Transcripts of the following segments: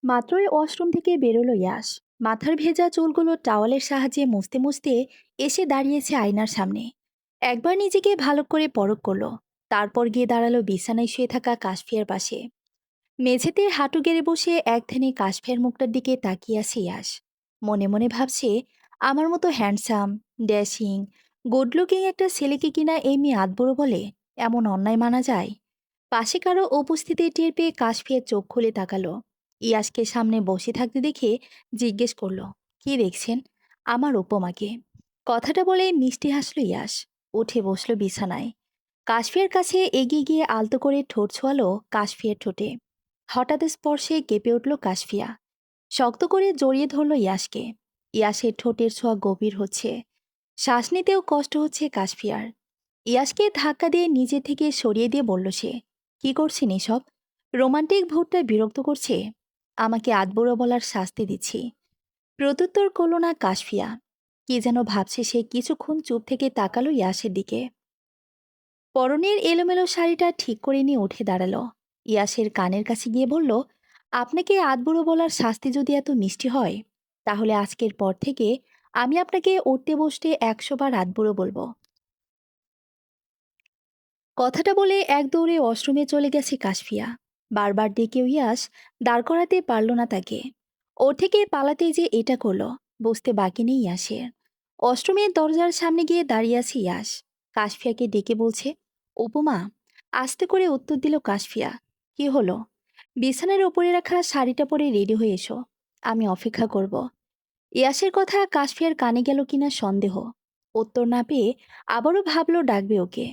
মাত্রই ওয়াশরুম থেকে বেরোলো ইয়াশ। মাথার ভেজা চুলগুলো টাওয়ালের সাহায্যে মুছতে মুছতে এসে দাঁড়িয়েছে আয়নার সামনে। একবার নিজেকে ভালো করে পরখ করলো। তারপর গিয়ে দাঁড়ালো বিছানায় শুয়ে থাকা কাশফিয়ার পাশে। মেঝেতে হাঁটু গেড়ে বসে এক ধ্যানে কাশফিয়ার মুখটার দিকে তাকিয়ে আছে ইয়াশ। মনে মনে ভাবছে, আমার মতো হ্যান্ডসাম, ড্যাশিং, গুড লুকিং একটা ছেলেকে কিনা এই মেয়ে আদবড় বলে, এমন অন্যায় মানা যায়? পাশে কারো উপস্থিতি টের পেয়ে কাশফিয়া চোখ খুলে তাকালো। ইয়াসকে সামনে বসে থাকতে দেখে জিজ্ঞেস করলো, কি দেখছেন? আমার উপমাকে। কথাটা বলে মিষ্টি হাসলো ইয়াস। উঠে বসলো বিছানায়। কাশফিয়ার কাছে এগিয়ে গিয়ে আলতো করে ঠোঁট ছোঁয়ালো কাশফিয়ার ঠোঁটে। হঠাৎ স্পর্শে কেঁপে উঠল কাশফিয়া। শক্ত করে জড়িয়ে ধরল ইয়াসকে। ইয়াসের ঠোঁটের ছোঁয়া গভীর হচ্ছে। শ্বাস নিতেও কষ্ট হচ্ছে কাশফিয়ার। ইয়াসকে ধাক্কা দিয়ে নিজে থেকে সরিয়ে দিয়ে বলল সে, কি করছেন এসব? রোমান্টিক ভোটটা বিরক্ত করছে। আমাকে আদবুড়ো বলার শাস্তি দিচ্ছি। প্রত্যুত্তর করল না কাশফিয়া। কি যেন ভাবছে সে, কিছুক্ষণ চুপ থেকে তাকালো ইয়াসের দিকে। পরনের এলোমেলো শাড়িটা ঠিক করে নিয়ে উঠে দাঁড়ালো। ইয়াসের কানের কাছে গিয়ে বলল, আপনাকে আদবুড়ো বলার শাস্তি যদি এত মিষ্টি হয়, তাহলে আজকের পর থেকে আমি আপনাকে উঠতে বসতে 100 বার আদবুড়ো বলবো। কথাটা বলে এক দৌড়ে ওয়াশরুমে চলে গেছে কাশফিয়া। বারবার ডেকেও ইয়াস দাঁড় করাতে পারল না তাকে। ওর থেকে পালাতে যে এটা করলো, বুঝতে বাকি নেই ইয়াসের। ওয়াশরুমের দরজার সামনে গিয়ে দাঁড়িয়ে আছে ইয়াস। কাশফিয়াকে ডেকে বলছে, উপমা। আস্তে করে উত্তর দিল কাশফিয়া, কি হলো? বিছানার উপরে রাখা শাড়িটা পরে রেডি হয়ে এসো, আমি অপেক্ষা করব। ইয়াসের কথা কাশফিয়ার কানে গেল কিনা সন্দেহ। উত্তর না পেয়ে আবারও ভাবলো ডাকবে ওকে।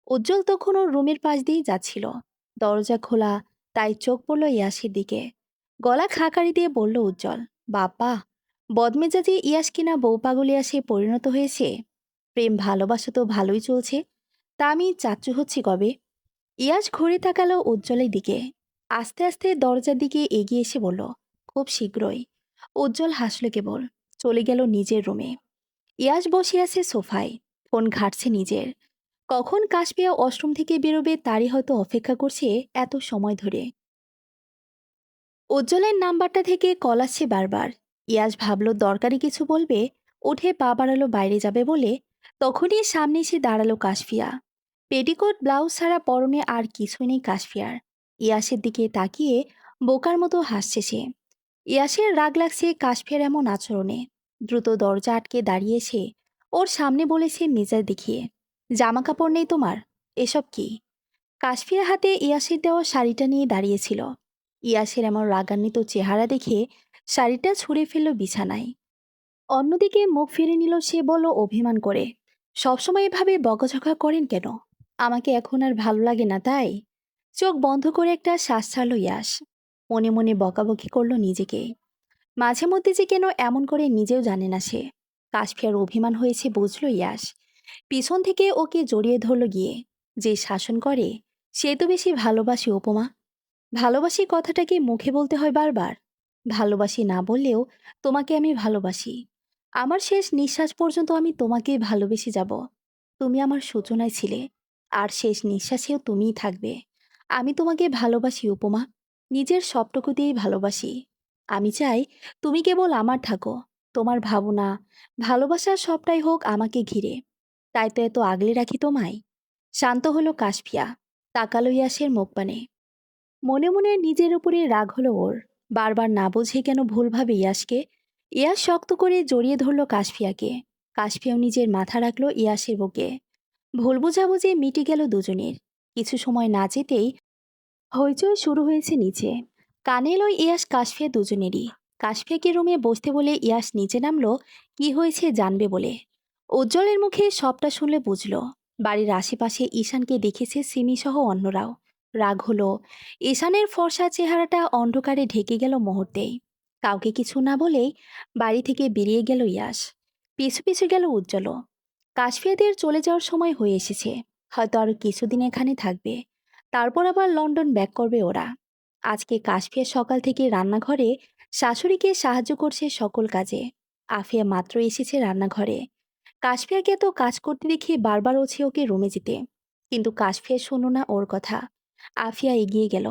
উজ্জ্বল তখন ওর রুমের পাশ দিয়েই যাচ্ছিল। দরজা খোলা, তাই চোখ পড়ল ইয়াসের দিকে। গলা খাকারি দিয়ে বলল উজ্জ্বল, বাবা, বদমেজাজি ইয়াস কিনা বউ পাগল ইয়াসে পরিণত হয়েছে। প্রেম ভালোবাসা তো ভালোই চলছে, তা আমি চাচ্চু হচ্ছি কবে? ইয়াস ঘুরে তাকালো উজ্জ্বলের দিকে। আস্তে আস্তে দরজার দিকে এগিয়ে এসে বলল, খুব শীঘ্রই। উজ্জ্বল হাসল কেবল। চলে গেল নিজের রুমে। ইয়াস বসে আছে সোফায়, ফোন ঘাটছে নিজের। কখন কাশপিয়া ওয়াশরুম থেকে বেরোবে তারই হয়তো অপেক্ষা করছে এত সময় ধরে। উজ্জ্বলের নাম্বারটা থেকে কল আসছে বারবার। ইয়াস ভাবলো দরকারি কিছু বলবে, উঠে পা বাড়ালো বাইরে যাবে বলে। তখনই সামনে এসে দাঁড়ালো কাশফিয়া। পেটিকোট ব্লাউজ ছাড়া পরনে আর কিছুই নেই কাশফিয়ার। ইয়াসের দিকে তাকিয়ে বোকার মতো হাসছে সে। ইয়াসের রাগ লাগছে কাশফিয়ার এমন আচরণে। দ্রুত দরজা আটকে দাঁড়িয়েছে। ওর সামনে বলেছে মেজাজ দেখিয়ে, জামা কাপড় নেই তোমার? এসব কি? কাশফিয়ার হাতে ইয়াসের দেওয়া শাড়িটা নিয়ে দাঁড়িয়েছিল। ইয়াসের এমন রাগান্বিত চেহারা দেখে শাড়িটা ছুঁড়ে ফেলল বিছানায়। অন্যদিকে মুখ ফিরে নিল সে, বলল অভিমান করে, সবসময় এভাবে বকাঝকা করেন কেন? আমাকে এখন আর ভালো লাগে না তাই? চোখ বন্ধ করে একটা শ্বাস ছাড়ল ইয়াস। মনে মনে বকাবকি করলো নিজেকে। মাঝে মধ্যে যে কেন এমন করে নিজেও জানে না সে। কাশফিয়ার অভিমান হয়েছে বুঝল ইয়াস। পিছন থেকে ওকে জড়িয়ে ধরল গিয়ে। যে শাসন করে সে তো বেশি ভালোবাসে উপমা। ভালোবাসি কথাটাকে মুখে বলতে হয় বারবার? ভালোবাসি না বললেও তোমাকে আমি ভালোবাসি। আমার শেষ নিঃশ্বাস পর্যন্ত আমি তোমাকেই ভালোবেসে যাব। তুমি আমার সূচনায় ছিলে, আর শেষ নিঃশ্বাসেও তুমিই থাকবে। আমি তোমাকে ভালোবাসি উপমা, নিজের সবটুকু দিয়েই ভালোবাসি। আমি চাই তুমি কেবল আমার থাকো। তোমার ভাবনা, ভালোবাসা সবটাই হোক আমাকে ঘিরে। তাই তো এত আগলে রাখি তোমায়। শান্ত হলো কাশফিয়া। তাকালো ইয়াসের মুখ পানে। মনে মনে নিজের উপরে রাগ হলো ওর। বারবার না বুঝে কেন ভুল ভাবে ইয়াসকে। ইয়াস শক্ত করে জড়িয়ে ধরল কাশফিয়াকে। কাশফিয়াও নিজের মাথা রাখলো ইয়াসের বুকে। ভুল বোঝাবুঝি মিটে গেল দুজনের। কিছু সময় না যেতেই হইচই শুরু হয়েছে নিচে। কানে এলো ইয়াস কাশফিয়া দুজনেরই। কাশফিয়াকে রুমে বসতে বলে ইয়াস নিচে নামলো কি হয়েছে জানবে বলে। উজ্জ্বলের মুখে সবটা শুনলে বুঝলো। বাড়ির আশেপাশে ঈশানকে দেখেছে সিমি সহ অন্যরাও। রাগ হলো। ঈশানের ফর্সা চেহারাটা অন্ধকারে ঢেকে গেল মুহূর্তেই। কাউকে কিছু না বলেই বাড়ি থেকে বেরিয়ে গেল ইয়াস। পিছু পিছু গেল উজ্জ্বলও। কাশফিয়াদের চলে যাওয়ার সময় হয়ে এসেছে। হয়তো আরো কিছুদিন এখানে থাকবে। তারপর আবার লন্ডন ব্যাক করবে ওরা। আজকে কাশফিয়া সকাল থেকে রান্নাঘরে শাশুড়িকে সাহায্য করছে সকল কাজে। আফিয়া মাত্র এসেছে রান্নাঘরে। কাশফিয়াকে তো কাজ করতে দেখে বারবার ওছে ওকে রুমে যেতে। কিন্তু কাশফিয়া শোনো না ওর কথা। আফিয়া এগিয়ে গেল।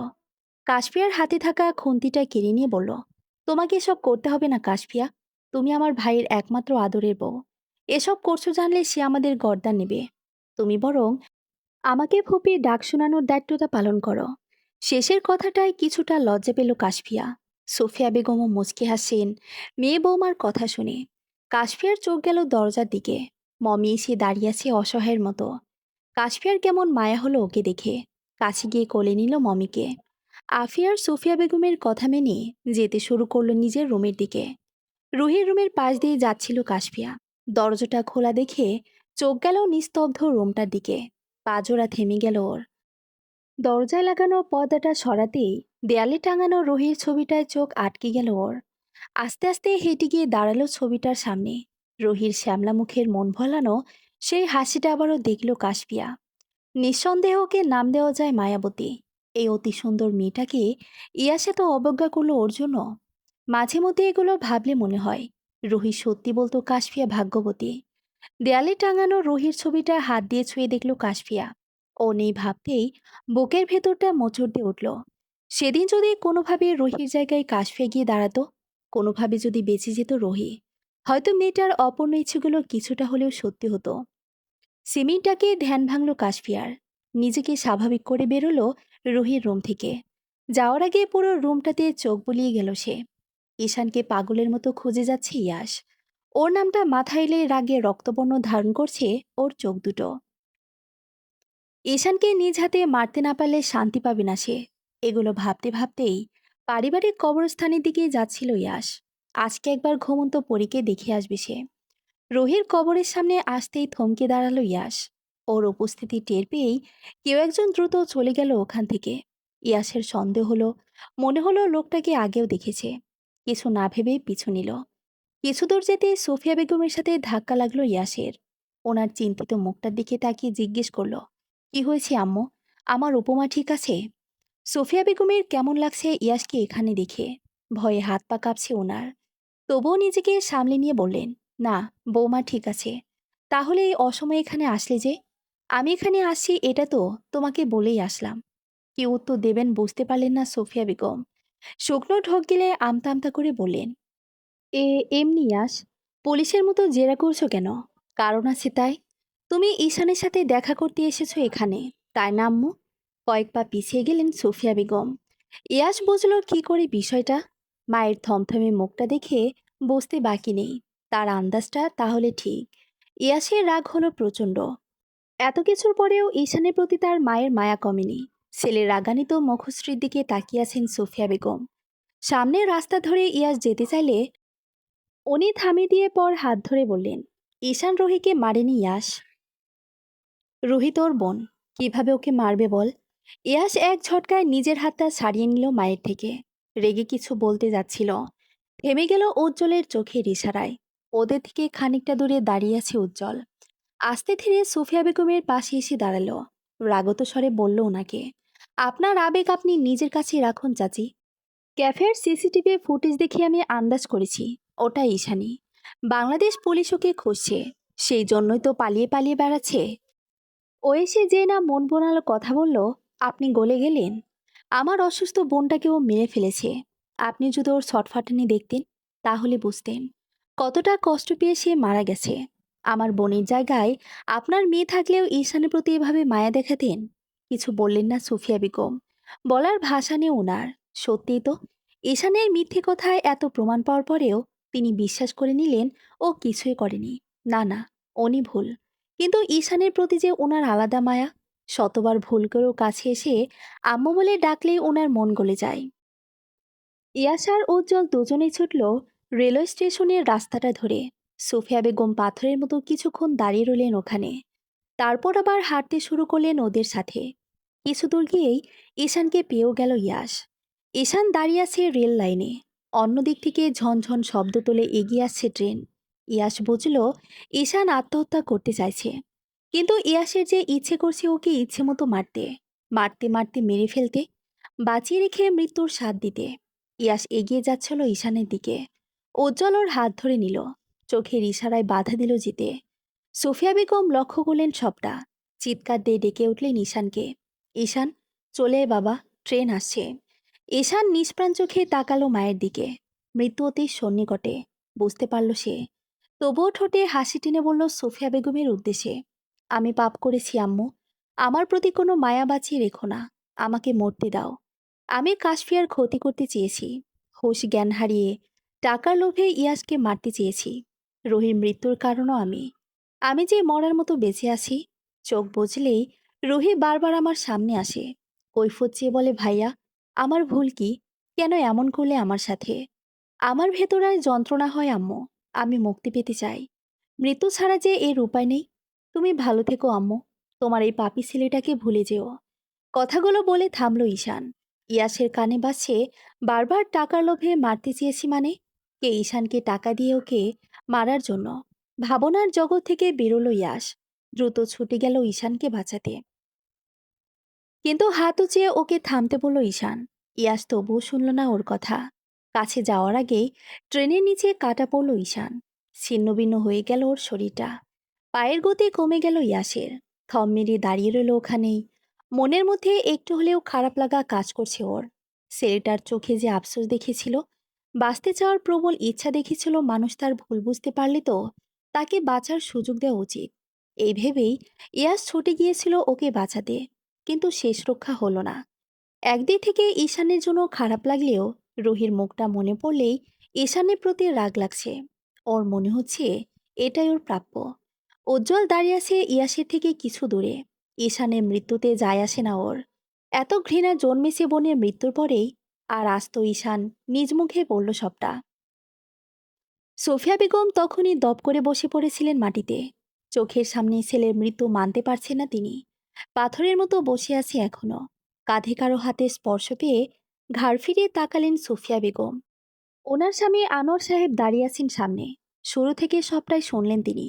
কাশফিয়ার হাতে থাকা খুন্তিটা কেড়ে নিয়ে বলল, তোমাকে এসব করতে হবে না কাশফিয়া। তুমি আমার ভাইয়ের একমাত্র আদরের বউ। এসব করছো জানলে সে আমাদের গর্দান নেবে। তুমি বরং আমাকে ফুপিয়ে ডাক শোনানোর দায়িত্বটা পালন করো। শেষের কথাটায় কিছুটা লজ্জা পেল কাশফিয়া। সোফিয়া বেগমও মুচকি হাসেন মেয়ে বৌমার কথা শুনে। কাশফিয়ার চোখ গেল দরজার দিকে। মমি এসে দাঁড়িয়ে আছে অসহায়ের মতো। কাশফিয়ার কেমন মায়া হলো ওকে দেখে। কাছে গিয়ে কোলে নিল মমিকে। আফিয়ার সোফিয়া বেগমের কথা মেনে যেতে শুরু করলো নিজের রুমের দিকে। রুহির রুমের পাশ দিয়ে যাচ্ছিল কাশফিয়া। দরজাটা খোলা দেখে চোখ গেল নিস্তব্ধ রুমটার দিকে। পাজোড়া থেমে গেল ওর। দরজায় লাগানো পর্দাটা সরাতেই দেয়ালে টাঙানো রুহির ছবিটায় চোখ আটকে গেল ওর। আস্তে আস্তে হেঁটে গিয়ে দাঁড়ালো ছবিটার সামনে। রুহির শ্যামলা মুখের মন ভোলানো সেই হাসিটা আবারও দেখল কাশফিয়া। নিঃসন্দেহে ওকে নাম দেওয়া যায় মায়াবতী। এই অতি সুন্দর মেয়েটাকে ইয়াসে তো অবজ্ঞা করলো ওর জন্য। মাঝে মধ্যে এগুলো ভাবলে মনে হয় রুহি সত্যি বলতো কাশফিয়া ভাগ্যবতী। দেয়ালে টাঙানো রুহির ছবিটা হাত দিয়ে ছুঁয়ে দেখল কাশফিয়া। ও নেই ভাবতেই বুকের ভেতরটা মোচড় দিয়ে উঠল। সেদিন যদি কোনোভাবে রুহির জায়গায় কাশফিয়া গিয়ে দাঁড়াতো, কোনোভাবে যদি বেঁচে যেত রুহি, হয়তো মেয়েটার অপূর্ণ ইচ্ছেগুলো কিছুটা হলেও সত্যি হতো। সিমিটাকে ধ্যান ভাঙল কাশফিয়ার। নিজেকে স্বাভাবিক করে বেরোলো রুহির রুম থেকে। যাওয়ার আগে পুরো রুমটাতে চোখ বুলিয়ে গেল সে। ঈশানকে পাগলের মতো খুঁজে যাচ্ছে ইয়াস। ওর নামটা মাথায় এলে রাগে রক্তবর্ণ ধারণ করছে ওর চোখ দুটো। ঈশানকে নিজ হাতে মারতে না পারলে শান্তি পাবে না সে। এগুলো ভাবতে ভাবতেই পারিবারিক কবরস্থানের দিকে যাচ্ছিল ইয়াস। আজকে একবার ঘুমন্ত পরীকে দেখে আসবে সে। রোহির কবরের সামনে আসতেই থমকে দাঁড়ালো ইয়াস। ওর উপস্থিতি টের পেয়েই কেউ একজন দ্রুত চলে গেল ওখান থেকে। ইয়াসের সন্দেহ হলো, মনে হলো লোকটাকে আগেও দেখেছে। কিছু না ভেবেই পিছু নিল। কিছু দূর যেতে সোফিয়া বেগমের সাথে ধাক্কা লাগলো ইয়াসের। ওনার চিন্তিত মুখটার দিকে তাকিয়ে জিজ্ঞেস করলো, কি হয়েছে আম্মু? আমার উপমা ঠিক আছে? সোফিয়া বেগমের কেমন লাগছে ইয়াসকে এখানে দেখে। ভয়ে হাত পা কাঁপছে ওনার। তবুও নিজেকে সামলে নিয়ে বললেন, না, বৌমা ঠিক আছে। তাহলে এই অসময়ে এখানে আসলে যে? আমি এখানে আসছি এটা তো তোমাকে বলেই আসলাম। কি উত্তর দেবেন বুঝতে পারলেন না সোফিয়া বেগম। শুকনো ঢোক গিলে আমতা আমতা করে বললেন, এ এমনি ইয়াস। পুলিশের মতো জেরা করছো কেন? কারণ আছে তাই? তুমি ঈশানের সাথে দেখা করতে এসেছো এখানে, তাই না আম্মু? কয়েক পা পিছিয়ে গেলেন সোফিয়া বেগম। ইয়াস বুঝল কি করে বিষয়টা। মায়ের থমথমে মুখটা দেখে বুঝতে বাকি নেই তার আন্দাজটা তাহলে ঠিক। ইয়াসের রাগ হলো প্রচণ্ড। এত কিছুর পরেও ঈশানের প্রতি তার মায়ের মায়া কমেনি। ছেলের রাগান্বিত মুখশ্রীর দিকে তাকিয়ে আছেন সোফিয়া বেগম। সামনের রাস্তা ধরে ইয়াস যেতে চাইলে উনি থামিয়ে দিয়ে পর হাত ধরে বললেন, ঈশান রুহিকে মারেনি ইয়াস। রুহি তোর বোন, কিভাবে ওকে মারবে বল? ইয়াস এক ঝটকায় নিজের হাতটা ছাড়িয়ে নিল মায়ের থেকে। রেগে কিছু বলতে যাচ্ছিল, থেমে গেল উজ্জ্বলের চোখের ইশারায়। ওদের থেকে খানিকটা দূরে দাঁড়িয়ে আছে উজ্জ্বল। আস্তে ধীরে সুফিয়া বেগমের পাশে এসে দাঁড়ালো। রাগত স্বরে বলল ওনাকে, আপনার আবেগ আপনি নিজের কাছেই রাখুন চাচি। ক্যাফের সিসিটিভি ফুটেজ দেখে আমি আন্দাজ করেছি ওটা ঈশানী। বাংলাদেশ পুলিশ ওকে খুঁজছে, সেই জন্যই তো পালিয়ে পালিয়ে বেড়াচ্ছে। ও এসে যে না মন বোনালো কথা বলল, আপনি গলে গেলেন। আমার অসুস্থ বোনটাকে ও মেরে ফেলেছে। আপনি যদি ওর ছটফটানি দেখতেন তাহলে বুঝতেন কতটা কষ্ট পেয়ে সে মারা গেছে। আমার বোনের জায়গায় আপনার মেয়ে থাকলেও ঈশানের প্রতি এভাবে মায়া দেখাতেন? কিছু বললেন না সুফিয়া বেগম। বলার ভাষা নেই ওনার। সত্যিই তো, ঈশানের মিথ্যে কথায় এত প্রমাণ পাওয়ার পরেও তিনি বিশ্বাস করে নিলেন ও কিছুই করেনি। না না, উনি ভুল। কিন্তু ঈশানের প্রতি যে ওনার আলাদা মায়া। শতবার ভুল করেও কাছে এসে আম্মু বলে ডাকলেই ওনার মন গলে যায়। ইয়াস আর উজ্জ্বল দুজনেই ছুটল রেলওয়ে স্টেশনের রাস্তাটা ধরে। সুফিয়া বেগম পাথরের মতো কিছুক্ষণ দাঁড়িয়ে রইলেন ওখানে। তারপর আবার হাঁটতে শুরু করলেন ওদের সাথে। কিছু দূর গিয়েই ঈশানকে পেয়েও গেল ইয়াস। ঈশান দাঁড়িয়ে আছে রেল লাইনে। অন্যদিক থেকে ঝনঝন শব্দ তুলে এগিয়ে আসছে ট্রেন। ইয়াস বুঝল ঈশান আত্মহত্যা করতে চাইছে। কিন্তু ইয়াসের যে ইচ্ছে করছে ওকে ইচ্ছে মতো মারতে, মারতে মারতে মেরে ফেলতে, বাঁচিয়ে রেখে মৃত্যুর স্বাদ দিতে। ইয়াস এগিয়ে যাচ্ছিল ঈশানের দিকে। উজ্জ্বল ওর হাত ধরে নিল, চোখের ইশারায় বাধা দিল যেতে। সুফিয়া বেগম লক্ষ্য করলেন সবটা। চিৎকার দিয়ে ডেকে উঠলেন ঈশানকে, ঈশান, চলে আয় বাবা, ট্রেন আসছে। ঈশান নিষ্প্রাণ চোখে তাকালো মায়ের দিকে। মৃত্যু অতি সন্নিকটে, বুঝতে পারল সে। তবুও ঠোঁটে হাসি টেনে বলল সোফিয়া বেগমের উদ্দেশ্যে, আমি পাপ করেছি আম্মু। আমার প্রতি কোনো মায়া বাঁচিয়ে রেখো না। আমাকে মরতে দাও। আমি কাশফিয়ার ক্ষতি করতে চেয়েছি। হুঁশ জ্ঞান হারিয়ে টাকার লোভে ইয়াসকে মারতে চেয়েছি। রোহির মৃত্যুর কারণও আমি। আমি যে মরার মতো বেঁচে আছি। চোখ বুঝলেই রুহি বারবার আমার সামনে আসে। কৈফত চেয়ে বলে, ভাইয়া, আমার ভুল কি? কেন এমন করলে আমার সাথে? আমার ভেতর আর যন্ত্রণা হয় আম্মু। আমি মুক্তি পেতে চাই। মৃত্যু ছাড়া যে এর উপায় নেই। তুমি ভালো থেকো আম্মু। তোমার এই পাপি ছেলেটাকে ভুলে যেও। কথাগুলো বলে থামল ঈশান। ইয়াসের কানে বাজছে, বারবার টাকার লোভে মারতে চেয়েছি মানে? কে ঈশানকে টাকা দিয়ে ওকে মারার জন্য? ভাবনার জগৎ থেকে বেরোলো ইয়াস। দ্রুত ছুটে গেল ঈশানকে বাঁচাতে। কিন্তু হাত উঁচিয়ে ওকে থামতে বলল ঈশান। ইয়াস তবুও শুনল না ওর কথা। কাছে যাওয়ার আগেই ট্রেনের নিচে কাটা পড়ল ঈশান। ছিন্নভিন্ন হয়ে গেল ওর শরীরটা। পায়ের গতি কমে গেল ইয়াসের। থম মেরে দাঁড়িয়ে রইল ওখানেই। মনের মধ্যে একটু হলেও খারাপ লাগা কাজ করছে ওর। ছেলেটার চোখে যে আফসোস দেখেছিল, বাঁচতে চাওয়ার প্রবল ইচ্ছা দেখেছিল, মানুষ তার ভুল বুঝতে পারলে তো তাকে বাঁচার সুযোগ দেওয়া উচিত। এই ভেবেই ইয়াস ছুটে গিয়েছিল ওকে বাঁচাতে। কিন্তু শেষ রক্ষা হলো না। একদিক থেকে ঈশানের জন্য খারাপ লাগলেও রুহির মুখটা মনে পড়লেই ঈশানের প্রতি রাগ লাগছে। ওর মনে হচ্ছে এটাই ওর প্রাপ্য। উজ্জ্বল দাঁড়িয়ে আছে ইয়াসের থেকে কিছু দূরে। ঈশানের মৃত্যুতে যায় আসে না ওর। এত ঘৃণা জন্মেছে বোনের মৃত্যুর পরেই। আর আজ তো ঈশান নিজ মুখে বলল সবটা। সোফিয়া বেগম তখনই দপ করে বসে পড়েছিলেন মাটিতে। চোখের সামনে ছেলের মৃত্যু মানতে পারছে না তিনি। পাথরের মতো বসে আছে এখনো। কাঁধে কারো হাতে স্পর্শ পেয়ে ঘাড় ফিরিয়ে তাকালেন সোফিয়া বেগম। ওনার স্বামী আনোয়ার সাহেব দাঁড়িয়ে আছেন সামনে। শুরু থেকে সবটাই শুনলেন তিনি।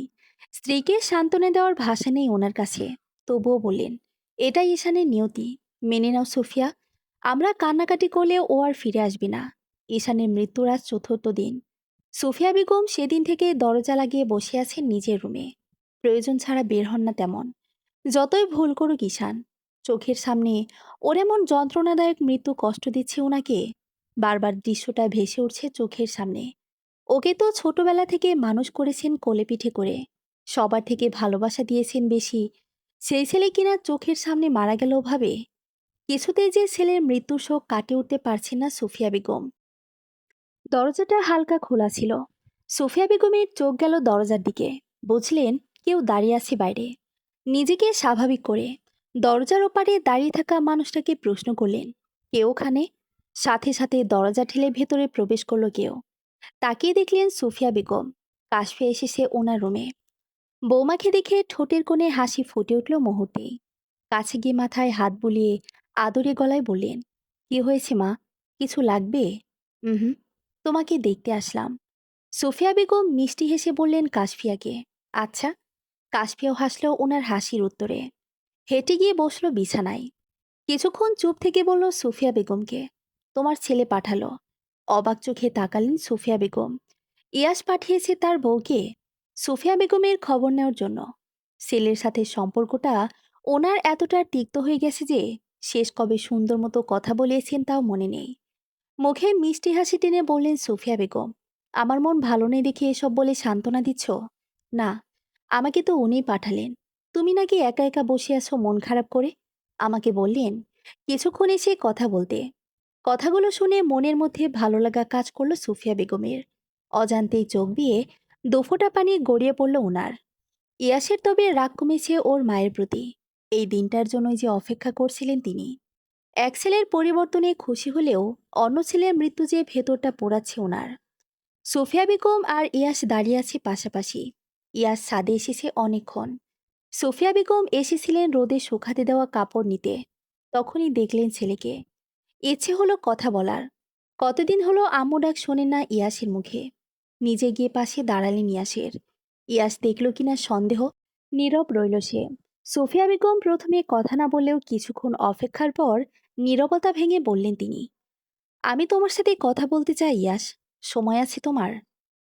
স্ত্রীকে সান্ত্বনা দেওয়ার ভাষা নেই ওনার কাছে। তবুও বললেন, এটাই ঈশানের নিয়তি। মেনে নাও সোফিয়া। আমরা কান্নাকাটি করলে ও আর ফিরে আসবে না। ঈশানের মৃত্যুর আজ চতুর্থ দিন। সোফিয়া বেগম সেদিন থেকে দরজা লাগিয়ে বসে আছেন নিজের রুমে। প্রয়োজন ছাড়া বের হন না তেমন। যতই ভুল করুক ঈশান, চোখের সামনে ওর এমন যন্ত্রণাদায়ক মৃত্যু কষ্ট দিচ্ছে ওনাকে। বারবার দৃশ্যটা ভেসে উঠছে চোখের সামনে। ওকে তো ছোটবেলা থেকে মানুষ করেছেন কোলে পিঠে করে। সবার থেকে ভালোবাসা দিয়েছেন বেশি। সেই ছেলে কিনা চোখের সামনে মারা গেল ভাবে। কিছুতেই যে ছেলের মৃত্যু শোক কাটিয়ে উঠতে পারছেন না সুফিয়া বেগম। দরজাটা হালকা খোলা ছিল। সুফিয়া বেগমের চোখ গেল দরজার দিকে। বুঝলেন কেউ দাঁড়িয়ে আছে বাইরে। নিজেকে স্বাভাবিক করে দরজার ওপারে দাঁড়িয়ে থাকা মানুষটাকে প্রশ্ন করলেন, কে ওখানে? সাথে সাথে দরজা ঠেলে ভেতরে প্রবেশ করলো কেউ। তাকিয়ে দেখলেন সুফিয়া বেগম। কাশফে এসেছে ওনার রুমে। বৌমাকে দেখে ঠোঁটের কোণে হাসি ফুটে উঠল মুহূর্তেই। কাছে গিয়ে মাথায় হাত বুলিয়ে আদরে গলায় বললেন, কি হয়েছে মা? কিছু লাগবে? হুম, তোমাকে দেখতে আসলাম। সুফিয়া বেগম মিষ্টি হেসে বললেন কাশফিয়াকে। আচ্ছা। কাশফিয়াও হাসল ওনার হাসির উত্তরে। হেঁটে গিয়ে বসলো বিছানায়। কিছুক্ষণ চুপ থেকে বলল সুফিয়া বেগমকে, তোমার ছেলে পাঠালো। অবাক চোখে তাকালেন সুফিয়া বেগম। ইয়াস পাঠিয়েছে তার বউকে সুফিয়া বেগমের খবর নেওয়ার জন্য। ছেলের সাথে সম্পর্কটা ওনার এতটা তিক্ত হয়ে গেছে যে শেষ কবে সুন্দর মতো কথা বলিয়েছেন তাও মনে নেই। মুখে মিষ্টি হাসি টেনে বললেন সুফিয়া বেগম, আমার মন ভালো নেই দেখে এসব বলে সান্ত্বনা দিচ্ছ? না, আমাকে তো উনিই পাঠালেন। তুমি নাকি একা একা বসে আছো মন খারাপ করে। আমাকে বললেন কিছুক্ষণ এসে কথা বলতে। কথাগুলো শুনে মনের মধ্যে ভালো লাগা কাজ করলো সুফিয়া বেগমের। অজান্তেই চোখ দিয়ে দুফোঁটা পানি গড়িয়ে পড়ল ওনার। ইয়াসের তবে রাগ কমেছে ওর মায়ের প্রতি। এই দিনটার জন্যই যে অপেক্ষা করছিলেন তিনি। এক ছেলের পরিবর্তনে খুশি হলেও অন্য ছেলের মৃত্যু যে ভেতরটা পোড়াচ্ছে ওনার। সোফিয়া বেগম আর ইয়াস দাঁড়িয়ে আছে পাশাপাশি। ইয়াস ছাদে এসেছে অনেকক্ষণ। সোফিয়া বেগম এসেছিলেন রোদে শুকাতে দেওয়া কাপড় নিতে। তখনই দেখলেন ছেলেকে। ইচ্ছে হলো কথা বলার। কতদিন হলো আম্মু ডাক শোনেন না ইয়াসের মুখে। নিজে গিয়ে পাশে দাঁড়ালেন ইয়াসের। ইয়াস দেখল কিনা সন্দেহ। নীরব রইল সে। সোফিয়া বেগম প্রথমে কথা না বললেও কিছুক্ষণ অপেক্ষার পর নীরবতা ভেঙে বললেন তিনি, আমি তোমার সাথে কথা বলতে চাই ইয়াস। সময় আছে তোমার?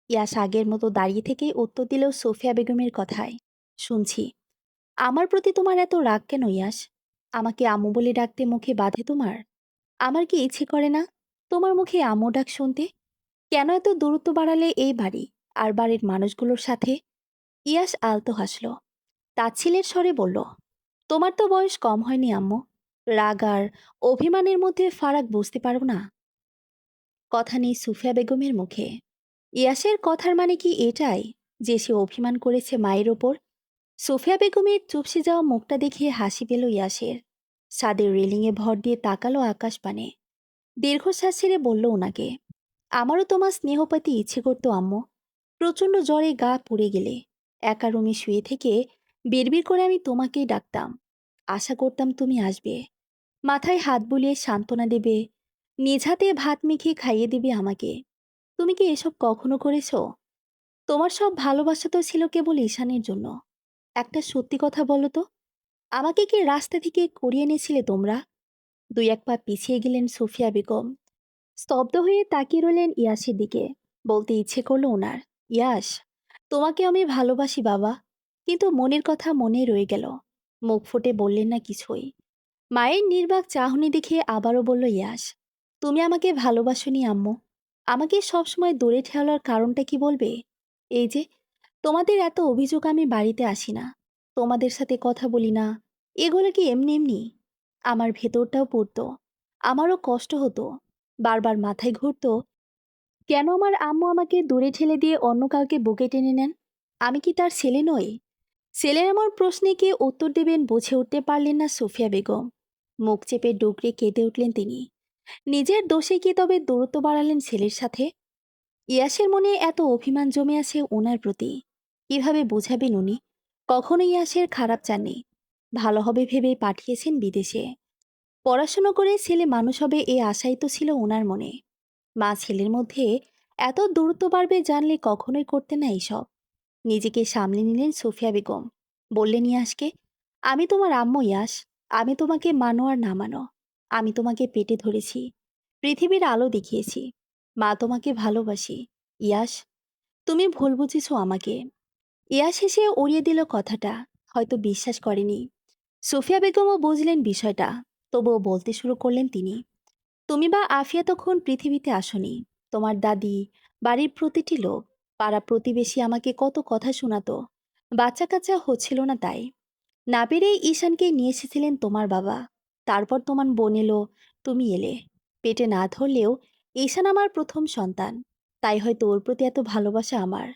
ইয়াস আগের মতো দাঁড়িয়ে থেকে উত্তর দিল সোফিয়া বেগমের কথায়, শুনছি। আমার প্রতি তোমার এত রাগ কেন ইয়াস? আমাকে আম্মু বলে ডাকতে মুখে বাধে তোমার? আমার কি ইচ্ছে করে না তোমার মুখে আম্মু ডাক শুনতে? কেন এত দূরত্ব বাড়ালে এই বাড়ি আর বাড়ির মানুষগুলোর সাথে? ইয়াস আলতো হাসল, তাচ্ছিলের স্বরে বলল, তোমার তো বয়স কম হয়নি আম্মু। রাগ আর অভিমানের মধ্যে ফারাক বুঝতে পারো না? কথা নেই সুফিয়া বেগমের মুখে। ইয়াসের কথার মানে কি এটাই যে সে অভিমান করেছে মায়ের ওপর? সুফিয়া বেগমের চুপসে যাওয়া মুখটা দেখে হাসি পেল ইয়াসের। ছাদের রেলিংয়ে ভর দিয়ে তাকালো আকাশ পানে। দীর্ঘশ্বাস ছেড়ে বলল ওনাকে, আমারও তোমার স্নেহ পেতে ইচ্ছে করতো আম্মু। প্রচণ্ড জ্বরে গা পুড়ে গেলে একা রুমে শুয়ে থেকে বিড়বিড় করে আমি তোমাকেই ডাকতাম। আশা করতাম তুমি আসবে, মাথায় হাত বুলিয়ে সান্ত্বনা দেবে, নিজ হাতে ভাত মেখে খাইয়ে দিবে আমাকে। তুমি কি এসব কখনো করেছো? তোমার সব ভালোবাসা তো ছিল কেবল ঈশানের জন্য। একটা সত্যি কথা বলো তো, আমাকে কি রাস্তা থেকে করিয়ে এনেছিলে তোমরা? দুই এক পা পিছিয়ে গেলেন সুফিয়া বেগম। স্তব্ধ হয়ে তাকিয়ে রইলেন ইয়াসের দিকে। বলতে ইচ্ছে করলো ওনার, ইয়াস, তোমাকে আমি ভালোবাসি বাবা। কিন্তু মনের কথা মনে রয়ে গেল। মুখ ফুটে বললেন না কিছুই। মায়ের নির্বাক চাহনি দেখে আবারও বলল ইয়াস, তুমি আমাকে ভালোবাসোনি আম্মু। আমাকে সবসময় দূরে ঠেলার কারণটা কি বলবে? এই যে তোমাদের এত অভিযোগ আমি বাড়িতে আসি না, তোমাদের সাথে কথা বলি না, এগুলো কি এমনি এমনি? আমার ভেতরটাও পড়তো, আমারও কষ্ট হতো, বারবার মাথায় ঘুরতো, কেন আমার আম্মু আমাকে দূরে ঠেলে দিয়ে অন্য কাউকে বুকে টেনে নেন? আমি কি তার ছেলে নই? ছেলের এমন প্রশ্নে কি উত্তর দেবেন বুঝে উঠতে পারলেন না সুফিয়া বেগম। মুখ চেপে ডুকরে কেঁদে উঠলেন তিনি। নিজের দোষে কি তবে দূরত্ব বাড়ালেন ছেলের সাথে? ইয়াসের মনে এত অভিমান জমে আছে ওনার প্রতি, কিভাবে বোঝাবেন উনি? কখনো ইয়াসের খারাপ চাননি, ভালো হবে ভেবে পাঠিয়েছেন বিদেশে। পড়াশুনো করে ছেলে মানুষ হবে এই আশাই তো ছিল ওনার মনে। মা ছেলের মধ্যে এত দূরত্ব বাড়বে জানলে কখনোই করতে না এইসব। নিজেকে সামলে নিলেন সোফিয়া বেগম। বললেন ইয়াসকে, আমি তোমার আম্মু ইয়াস। আমি তোমাকে মানো আর না মানো, আমি তোমাকে পেটে ধরেছি, পৃথিবীর আলো দেখিয়েছি। মা তোমাকে ভালোবাসি ইয়াস, তুমি ভুল বুঝেছো আমাকে। ইয়াস হেসে উড়িয়ে দিল কথাটা, হয়তো বিশ্বাস করেনি। সোফিয়া বেগমও বুঝলেন বিষয়টা, তবুও বলতে শুরু করলেন তিনি, তুমি বা আফিয়া তখন পৃথিবীতে আসনি। তোমার দাদি, বাড়ির প্রতিটি লোক, পাড়া প্রতিবেশী আমাকে কত কথা শোনাতো। বাচ্চা কাচ্চা হচ্ছিল না তাই। না পেরেই ঈশানকে নিয়ে এসেছিলেন তোমার বাবা। তারপর তোমার বোন এলো, তুমি এলে। পেটে না ধরলেও ঈশান আমার প্রথম সন্তান, তাই হয়তো ওর প্রতি এত ভালোবাসা আমার।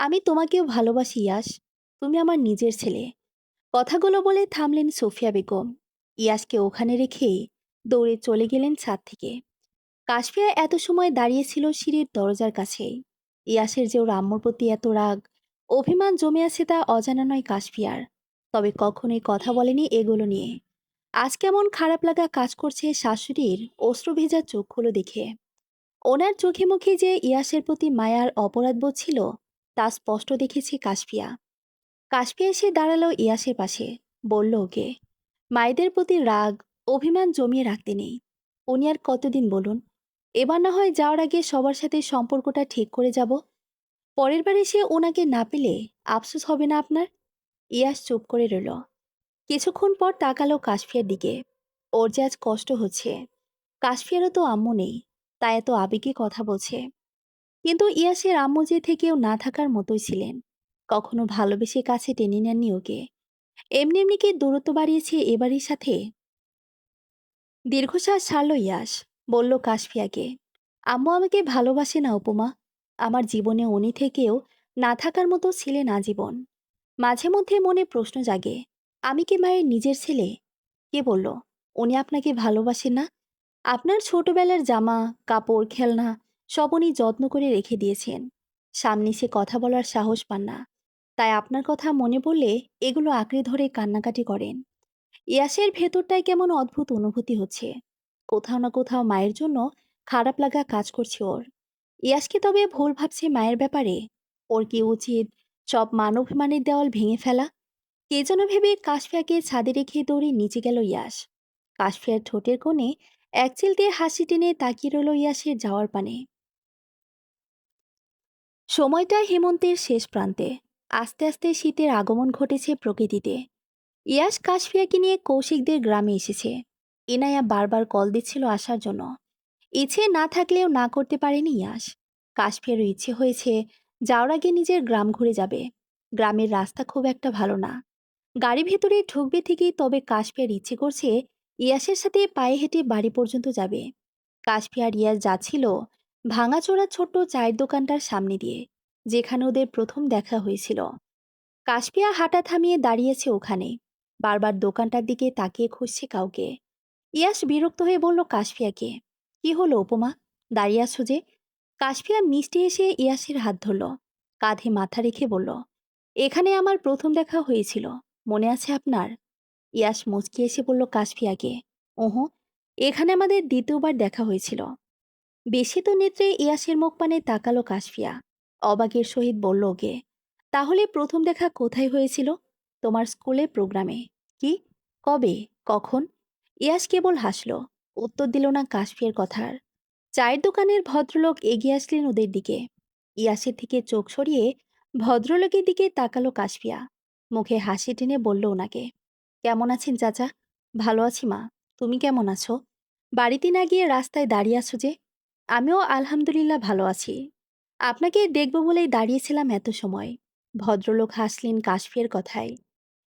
আমি তোমাকেও ভালোবাসি ইয়াস, তুমি আমার নিজের ছেলে। কথাগুলো বলে থামলেন সোফিয়া বেগম। ইয়াসকে ওখানে রেখেই দৌড়ে চলে গেলেন ছাদ থেকে। কাশফিয়া এত সময় দাঁড়িয়েছিল সিঁড়ির দরজার কাছেই। ইয়াসের যে ওর আম্মুর প্রতি এত রাগ, অভিমান জমে আছে তা অজানা নয় কাশফিয়ার। তবে কখনোই কথা বলেনি এগুলো নিয়ে। আজ কেমন খারাপ লাগা কাজ করছে শাশুড়ির অশ্রু ভেজা চোখগুলো দেখে। ওনার চোখে মুখে যে ইয়াসের প্রতি মায়ার অপরাধবোধ ছিল তা স্পষ্ট দেখেছে কাশফিয়া। কাশফিয়া এসে দাঁড়ালো ইয়াসের পাশে, বলল ওকে, মায়েদের প্রতি রাগ, অভিমান জমিয়ে রাখতে নেই। উনি আর কতদিন বলুন? এবার না হয় যাওয়ার আগে সবার সাথে সম্পর্কটা ঠিক করে যাব। পরের বার এসে ওনাকে না পেলে আফসোস হবে না আপনার? ইয়াস চুপ করে রইল। কিছুক্ষণ পর তাকালো কাশফিয়ার দিকে। ওর যে আজ কষ্ট হচ্ছে। কাশফিয়ারও তো আম্মু নেই, তাই এত আবেগে কথা বলছে। কিন্তু ইয়াসের আম্মু যে থেকেও না থাকার মতোই ছিলেন। কখনো ভালোবেসে কাছে টেনে নেননি ওকে। এমনি এমনি কি দূরত্ব বাড়িয়েছে এবারের সাথে? দীর্ঘশ্বাস ছাড়ল ইয়াস, বলল কাশফিয়াকে, আম্মু আমাকে ভালোবাসে না উপমা। আমার জীবনে উনি থেকেও না থাকার মতো ছিলেন আজীবন। মাঝে মধ্যে মনে প্রশ্ন জাগে, আমি কি মায়ের নিজের ছেলে? কে বলল উনি আপনাকে ভালোবাসেন না? আপনার ছোটবেলার জামা, কাপড়, খেলনা সব উনি যত্ন করে রেখে দিয়েছেন। সামনে সে কথা বলার সাহস পান না, তাই আপনার কথা মনে পড়লে এগুলো আঁকড়ে ধরে কান্নাকাটি করেন। ইয়াসের ভেতরটায় কেমন অদ্ভুত অনুভূতি হচ্ছে। কোথাও না কোথাও মায়ের জন্য খারাপ লাগা কাজ করছে ওর। ইয়াসকে তবে ভুল ভাবছে মায়ের ব্যাপারে? ওর কি উচিত সব মানবমানের দেওয়াল ভেঙে ফেলা? কে যেন ভেবে কাশফিয়াকে ছাদে রেখে দৌড়ে নিচে গেল ইয়াস। কাশফিয়ার ঠোঁটের কোণে এক চিলতে হাসি টেনে তাকিয়ে রইল ইয়াসের যাওয়ার পানে। সময়টা হেমন্তের শেষ প্রান্তে। আস্তে আস্তে শীতের আগমন ঘটেছে প্রকৃতিতে। ইয়াস কাশফিয়াকে নিয়ে কৌশিকদের গ্রামে এসেছে। ইনায়া বারবার কল দিচ্ছিল আসার জন্য। ইচ্ছে না থাকলেও না করতে পারেনি ইয়াশ। কাশফিয়ারও ইচ্ছে হয়েছে যাওয়ার আগে নিজের গ্রাম ঘুরে যাবে। গ্রামের রাস্তা খুব একটা ভালো না। গাড়ি ভেতরে ঢুকবে ঠিকই, তবে কাশফিয়ার ইচ্ছে করছে ইয়াসের সাথে পায়ে হেঁটে বাড়ি পর্যন্ত যাবে। কাশফিয়ার ইয়াস যাচ্ছিল ভাঙাচোরা ছোট্ট চায়ের দোকানটার সামনে দিয়ে, যেখানে ওদের প্রথম দেখা হয়েছিল। কাশফিয়া হাঁটা থামিয়ে দাঁড়িয়েছে ওখানে, বারবার দোকানটার দিকে তাকিয়ে খুঁজছে কাউকে। ইয়াস বিরক্ত হয়ে বলল কাশফিয়াকে, কি হলো উপমা, দাঁড়িয়ে আছো যে? কাশফিয়া মিষ্টি এসে ইয়াসের হাত ধরল, কাঁধে মাথা রেখে বলল, এখানে আমার প্রথম দেখা হয়েছিল, মনে আছে আপনার? ইয়াস মুচকি এসে বলল কাশফিয়াকে, ওহো, এখানে আমাদের দ্বিতীয়বার দেখা হয়েছিল। বেশি নেত্রে ইয়াসের মুখ পানে তাকালো কাশফিয়া, অবাকের সহিত বলল ওকে, তাহলে প্রথম দেখা কোথায় হয়েছিল? তোমার স্কুলের প্রোগ্রামে। কি? কবে? কখন? ইয়াস কেবল হাসল, উত্তর দিল না কাশফিয়ার কথার। চায়ের দোকানের ভদ্রলোক এগিয়ে আসলেন ওদের দিকে। ইয়াসের থেকে চোখ সরিয়ে ভদ্রলোকের দিকে তাকালো কাশফিয়া, মুখে হাসি টেনে বলল ওনাকে, কেমন আছেন চাচা? ভালো আছি মা, তুমি কেমন আছো? বাড়িতে না গিয়ে রাস্তায় দাঁড়িয়ে আছো যে? আমিও আলহামদুলিল্লাহ ভালো আছি। আপনাকে দেখব বলেই দাঁড়িয়েছিলাম এত সময়। ভদ্রলোক হাসলেন কাশফিয়ার কথায়।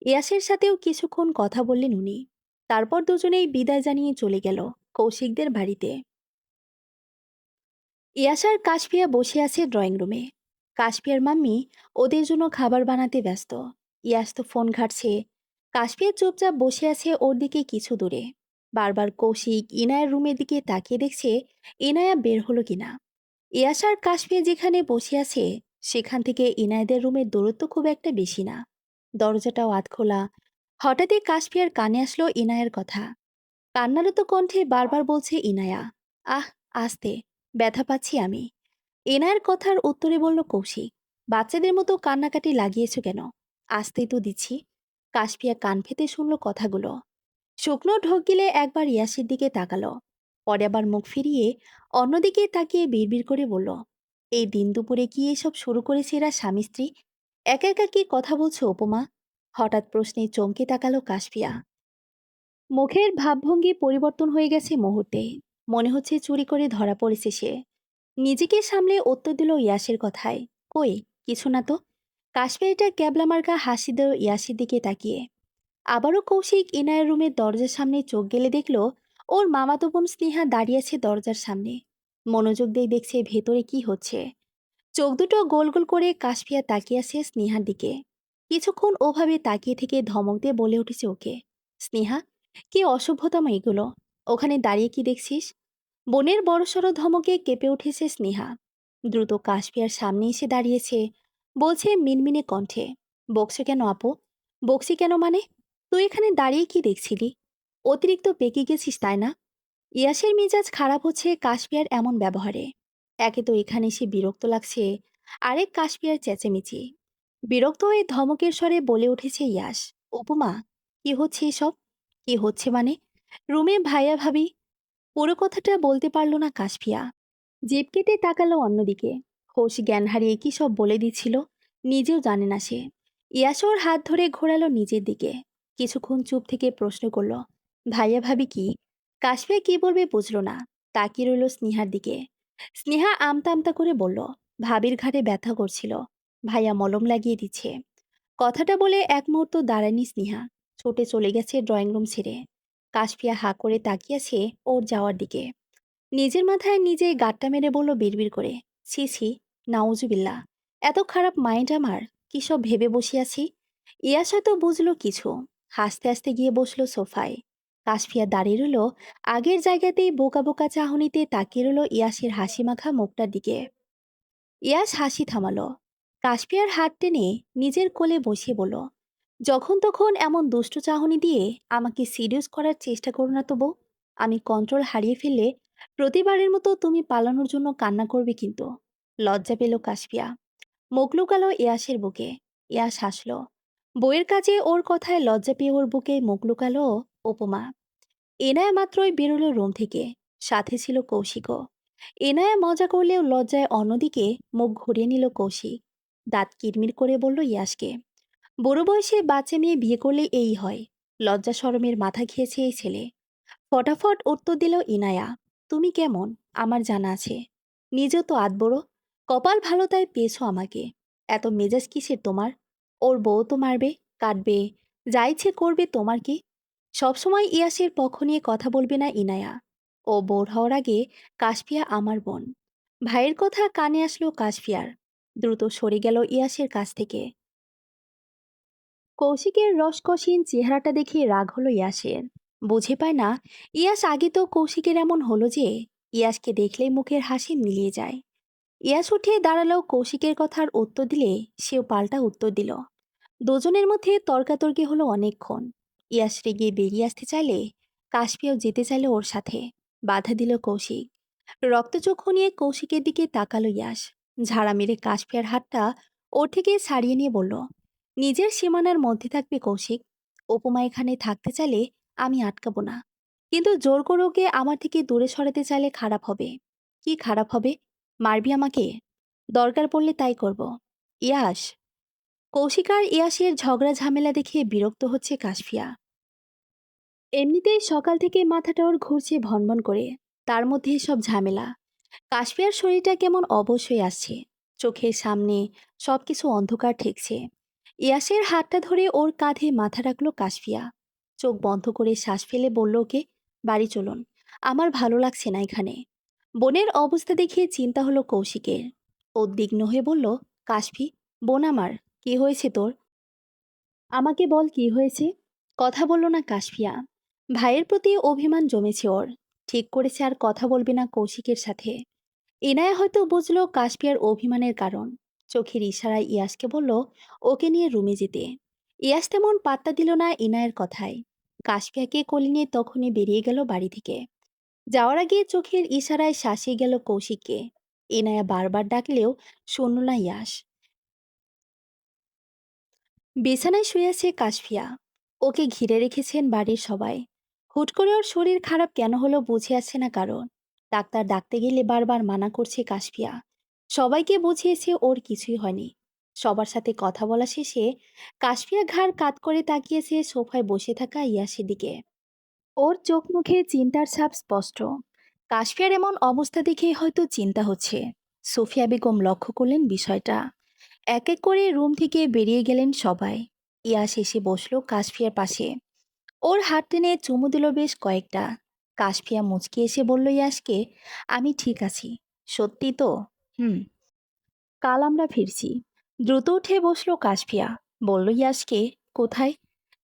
ইয়াসের সাথেও কিছুক্ষণ কথা বললেন উনি। তারপর দুজনেই বিদায় জানিয়ে চলে গেল কৌশিকদের বাড়িতে। ইয়াস আর কাশফিয়া বসে আছে ড্রয়িং রুমে। কাশফিয়ার মাম্মি ওদের জন্য খাবার বানাতে ব্যস্ত। ইয়াস তো ফোন ঘাটছে। কাশফিয়া চুপচাপ বসে আছে ওর দিকে কিছু দূরে। বারবার কৌশিক ইনায়ার রুমের দিকে তাকিয়ে দেখছে ইনায়া বের হলো কিনা। ইয়াস আর কাশফিয়া যেখানে বসে আছে সেখান থেকে ইনায়াদের রুমের দূরত্ব খুব একটা বেশি না। দরজাটাও আধ খোলা। হঠাৎই কাশফিয়ার কানে আসলো ইনায়ার কথা। কান্নারত কণ্ঠে বারবার বলছে ইনায়া, আহ, আস্তে, ব্যথা পাচ্ছি আমি। এনায়ের কথার উত্তরে বলল কৌশিক, বাচ্চাদের মতো কান্নাকাটি লাগিয়েছ কেন? আসতেই তো দিচ্ছি। কাশফিয়া কান পেতে শুনল কথাগুলো। শুকনো ঢোক গিলে একবার ইয়াসের দিকে তাকালো, পরে আবার মুখ ফিরিয়ে অন্যদিকে তাকিয়ে বিড়বিড় করে বলল, এই দিন দুপুরে কি এসব শুরু করেছে এরা স্বামী স্ত্রী? একা একা কি কথা বলছো উপমা? হঠাৎ প্রশ্নে চমকে তাকালো কাশফিয়া। মুখের ভাবভঙ্গি পরিবর্তন হয়ে গেছে মুহূর্তে। মনে হচ্ছে চুরি করে ধরা পড়েছে সে। নিজেকে সামলে উত্তর দিল ইয়াসের কথায়, কই, কিছু না তো। কাশ্মীরিটা ক্যাবলা মার্কা হাসি দিল ইয়াসের দিকে তাকিয়ে। আবারও কৌশিক ইনায়ের রুমের দরজার সামনে চোখ গেলে দেখল ওর মামাতো বোন স্নেহা দাঁড়িয়ে আছে দরজার সামনে। মনোযোগ দিয়ে দেখছে ভেতরে কি হচ্ছে। চোখ দুটো গোল গোল করে কাশফিয়া তাকিয়ে আছে স্নেহার দিকে। কিছুক্ষণ ওভাবে তাকিয়ে থেকে ধমক দিয়ে বলে উঠেছে ওকে, স্নেহা, কি অসভ্যতাম এগুলো, ওখানে দাঁড়িয়ে কি দেখছিস? বোনের বড়সড় ধমকে কেঁপে উঠেছে স্নেহা। দ্রুত কাশফিয়ার সামনে এসে দাঁড়িয়েছে, বলছে মিনমিনে কণ্ঠে, বকছে কেন আপু? বকছি কেন মানে? তুই এখানে দাঁড়িয়ে কি দেখছিলি? অতিরিক্ত পেকে গেছিস তাই না? ইয়াসের মেজাজ খারাপ হচ্ছে কাশফিয়ার এমন ব্যবহারে। একে তো এখানে এসে বিরক্ত লাগছে, আরেক কাশফিয়ার চেঁচেমেচি। বিরক্ত হয়ে ধমকের স্বরে বলে উঠেছে ইয়াস, উপমা, কি হচ্ছে এসব? কি হচ্ছে মানে? রুমে ভাইয়া ভাবি। পুরো কথাটা বলতে পারল না কাশফিয়া। জিভ কেটে তাকালো অন্যদিকে। হোশ জ্ঞান হারিয়ে কি সব বলে দিচ্ছিল নিজেও জানে না সে। ইয়াস ওর হাত ধরে ঘোরালো নিজের দিকে। কিছুক্ষণ চুপ থেকে প্রশ্ন করলো, ভাইয়া ভাবি কি? কাশফিয়া কি বলবে বুঝলো না, তাকিয়ে রইল স্নেহার দিকে। স্নেহা আমতা আমতা করে বলল, ভাবির ঘাড়ে ব্যথা করছিল, ভাইয়া মলম লাগিয়ে দিচ্ছে। কথাটা বলে এক মুহূর্ত দাঁড়ায়নি স্নেহা, ছুটে চলে গেছে ড্রয়িং রুম ছেড়ে। কাশফিয়া হাঁ করে তাকিয়েছে ওর যাওয়ার দিকে। নিজের মাথায় নিজে গাঁটটা মেরে বলল বিড়বিড় করে, ছি ছি, নাউজুবিল্লা, এত খারাপ মাইন্ড আমার, কি সব ভেবে বসে আছি। ইয়াস হয়তো বুঝলো কিছু, হাসতে হাসতে গিয়ে বসলো সোফায়। কাশফিয়া দাঁড়িয়ে রইল আগের জায়গাতেই, বোকা বোকা চাহনিতে তাকিয়ে রইল ইয়াসের হাসি মাখা মুখটার দিকে। ইয়াস হাসি থামালো, কাশফিয়ার হাত টেনে নিজের কোলে বসিয়ে বলল, যখন তখন এমন দুষ্টু চাহনি দিয়ে আমাকে সিরিয়াস করার চেষ্টা করো না তো বউ। আমি কন্ট্রোল হারিয়ে ফেললে প্রতিবারের মতো তুমি পালানোর জন্য কান্না করবে কিন্তু। লজ্জা পেল কাশফিয়া, মুখ লুকালো ইয়াসের বুকে। ইয়াস হাসলো, বইয়ের কাজে ওর কথায় লজ্জা পেয়ে ওর বুকে মুখ লুকালো উপমা। এনায়া মাত্রই বেরোলো রুম থেকে, সাথে ছিল কৌশিকও। এনায়া মজা করলেও লজ্জায় অন্যদিকে মুখ ঘুরিয়ে নিল কৌশিক। দাঁত কিরমির করে বলল ইয়াসকে, বুড়ো বয়সে বাচ্চা মেয়ে বিয়ে করলে এই হয়, লজ্জা শরমের মাথা খেয়েছে এই ছেলে। ফটাফট উত্তর দিল ইনায়া। তুমি কেমন? আমার জানা আছে। নিজেও তো আধবড়ো। কপাল ভালো তাই পেয়েছো আমাকে। এত মেজাজ কিসের তোমার? ওর বউ তো মারবে, কাটবে, যা ইচ্ছে করবে, তোমার কি? সবসময় ইয়াসের পক্ষ নিয়ে কথা বলবে না ইনায়া। ও বোর হওয়ার আগে কাশফিয়া আমার বোন। ভাইয়ের কথা কানে আসলো কাশফিয়ার। দ্রুত সরে গেল ইয়াসের কাছ থেকে। কৌশিকের রসকসীন চেহারাটা দেখে রাগ হলো ইয়াসের। বুঝে পায় না, ইয়াস আগে তো কৌশিকের এমন হলো যে ইয়াসকে দেখলেই মুখের হাসি মিলিয়ে যায়। ইয়াস উঠে দাঁড়ালেও কৌশিকের কথার উত্তর দিলে সেও পাল্টা উত্তর দিল। দুজনের মধ্যে তর্কাতর্কি হলো অনেকক্ষণ। ইয়াস রেগে বেরিয়ে আসতে চাইলে কাশফিয়াও যেতে চাইলে ওর সাথে। বাধা দিল কৌশিক। রক্তচক্ষু নিয়ে কৌশিকের দিকে তাকালো ইয়াস। ঝাড়া মেরে কাশফিয়ার হাতটা ওর থেকে ছাড়িয়ে নিয়ে বলল, নিজের সীমানার মধ্যে থাকবে কৌশিক। উপমা এখানে থাকতে চাইলে আমি আটকাবো না, কিন্তু জোর করে ওকে আমার থেকে দূরে সরাতে চাইলে খারাপ হবে। কি খারাপ হবে? মারবি আমাকে? দরকার পড়লে তাই করব। ইয়াস। কৌশিক আর ইয়াসের ঝগড়া ঝামেলা দেখে বিরক্ত হচ্ছে কাশফিয়া। এমনিতেই সকাল থেকে মাথাটা ওর ঘুরছে ভনভন করে, তার মধ্যে সব ঝামেলা। কাশফিয়ার শরীরটা কেমন অবশ হয়ে আসছে। চোখের সামনে সবকিছু অন্ধকার ঠেকছে। ইয়াসের হাতটা ধরে ওর কাঁধে মাথা রাখলো কাশফিয়া। চোখ বন্ধ করে শ্বাস ফেলে বলল ওকে, বাড়ি চলুন, আমার ভালো লাগছে না এখানে। বোনের অবস্থা দেখে চিন্তা হলো কৌশিকের। উদ্বিগ্ন হয়ে বলল, কাশফি, বোন আমার, কি হয়েছে তোর? আমাকে বল কি হয়েছে। কথা বলল না কাশফিয়া। ভাইয়ের প্রতি অভিমান জমেছে ওর। ঠিক করেছে আর কথা বলবে না কৌশিকের সাথে। ইনায়া হয়তো বুঝলো কাশফিয়ার অভিমানের কারণ। চোখের ইশারায় ইয়াসকে বলল ওকে নিয়ে রুমে যেতে। ইয়াস তেমন পাত্তা দিল না ইনায়ের কথায়। কাশফিয়াকে কোলে নিয়ে তখনই বেরিয়ে গেল বাড়ি থেকে। যাওয়ার আগে চোখের ইশারায় শাসিয়ে গেল কৌশিককে। ইনায়া বারবার ডাকলেও শুনল না ইয়াস। বিছানায় শুয়ে আছে কাশফিয়া। ওকে ঘিরে রেখেছেন বাড়ির সবাই। হুট করে ওর শরীর খারাপ কেন হলো বুঝে আসছে না কারণ। ডাক্তার ডাকতে গেলে বারবার মানা করছে কাশফিয়া। সবাইকে বুঝিয়েছে ওর কিছুই হয়নি। সবার সাথে কথা বলা শেষে কাশফিয়া ঘাড় কাত করে তাকিয়েছে সোফায় বসে থাকা ইয়াসের দিকে। ওর চোখ মুখে চিন্তার ছাপ স্পষ্ট। কাশফিয়ার এমন অবস্থা দেখেই হয়তো চিন্তা হচ্ছে। সোফিয়া বেগম লক্ষ্য করলেন বিষয়টা। এক এক করে রুম থেকে বেরিয়ে গেলেন সবাই। ইয়াস এসে বসলো কাশফিয়ার পাশে। ওর হাত টেনে চুমু দিল বেশ কয়েকটা। কাশফিয়া মুচকি এসে বলল ইয়াসকে, আমি ঠিক আছি। সত্যি তো? হুম। কাল আমরা ফিরছি। দ্রুত উঠে বসলো কাশফিয়া। বলল ইয়াসকে, কোথায়?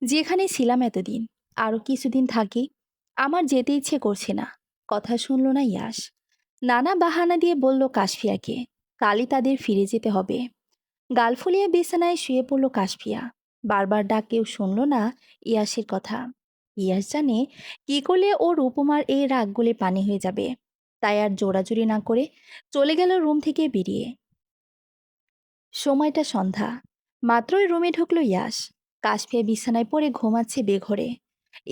যেখানে ছিলাম এতদিন। আরও কিছুদিন থাকি। আমার যেতে ইচ্ছে করছে না। কথা শুনল না ইয়াস। নানা বাহানা দিয়ে বলল কাশফিয়াকে, কালই তাদের ফিরে যেতে হবে। গাল ফুলিয়ে বিছানায় শুয়ে পড়ল কাশফিয়া। বারবার ডাকেও শুনল না ইয়াসের কথা। ইয়াস জানে কি করলে ওর উপমার এই রাগ গলে পানি হয়ে যাবে। তাই আর জোরাজুরি না করে চলে গেল রুম থেকে বেরিয়ে। সময়টা সন্ধ্যা। মাত্রই রুমে ঢুকলো ইয়াস। কাশফিয়া বিছানায় পড়ে ঘুমাচ্ছে বেঘরে।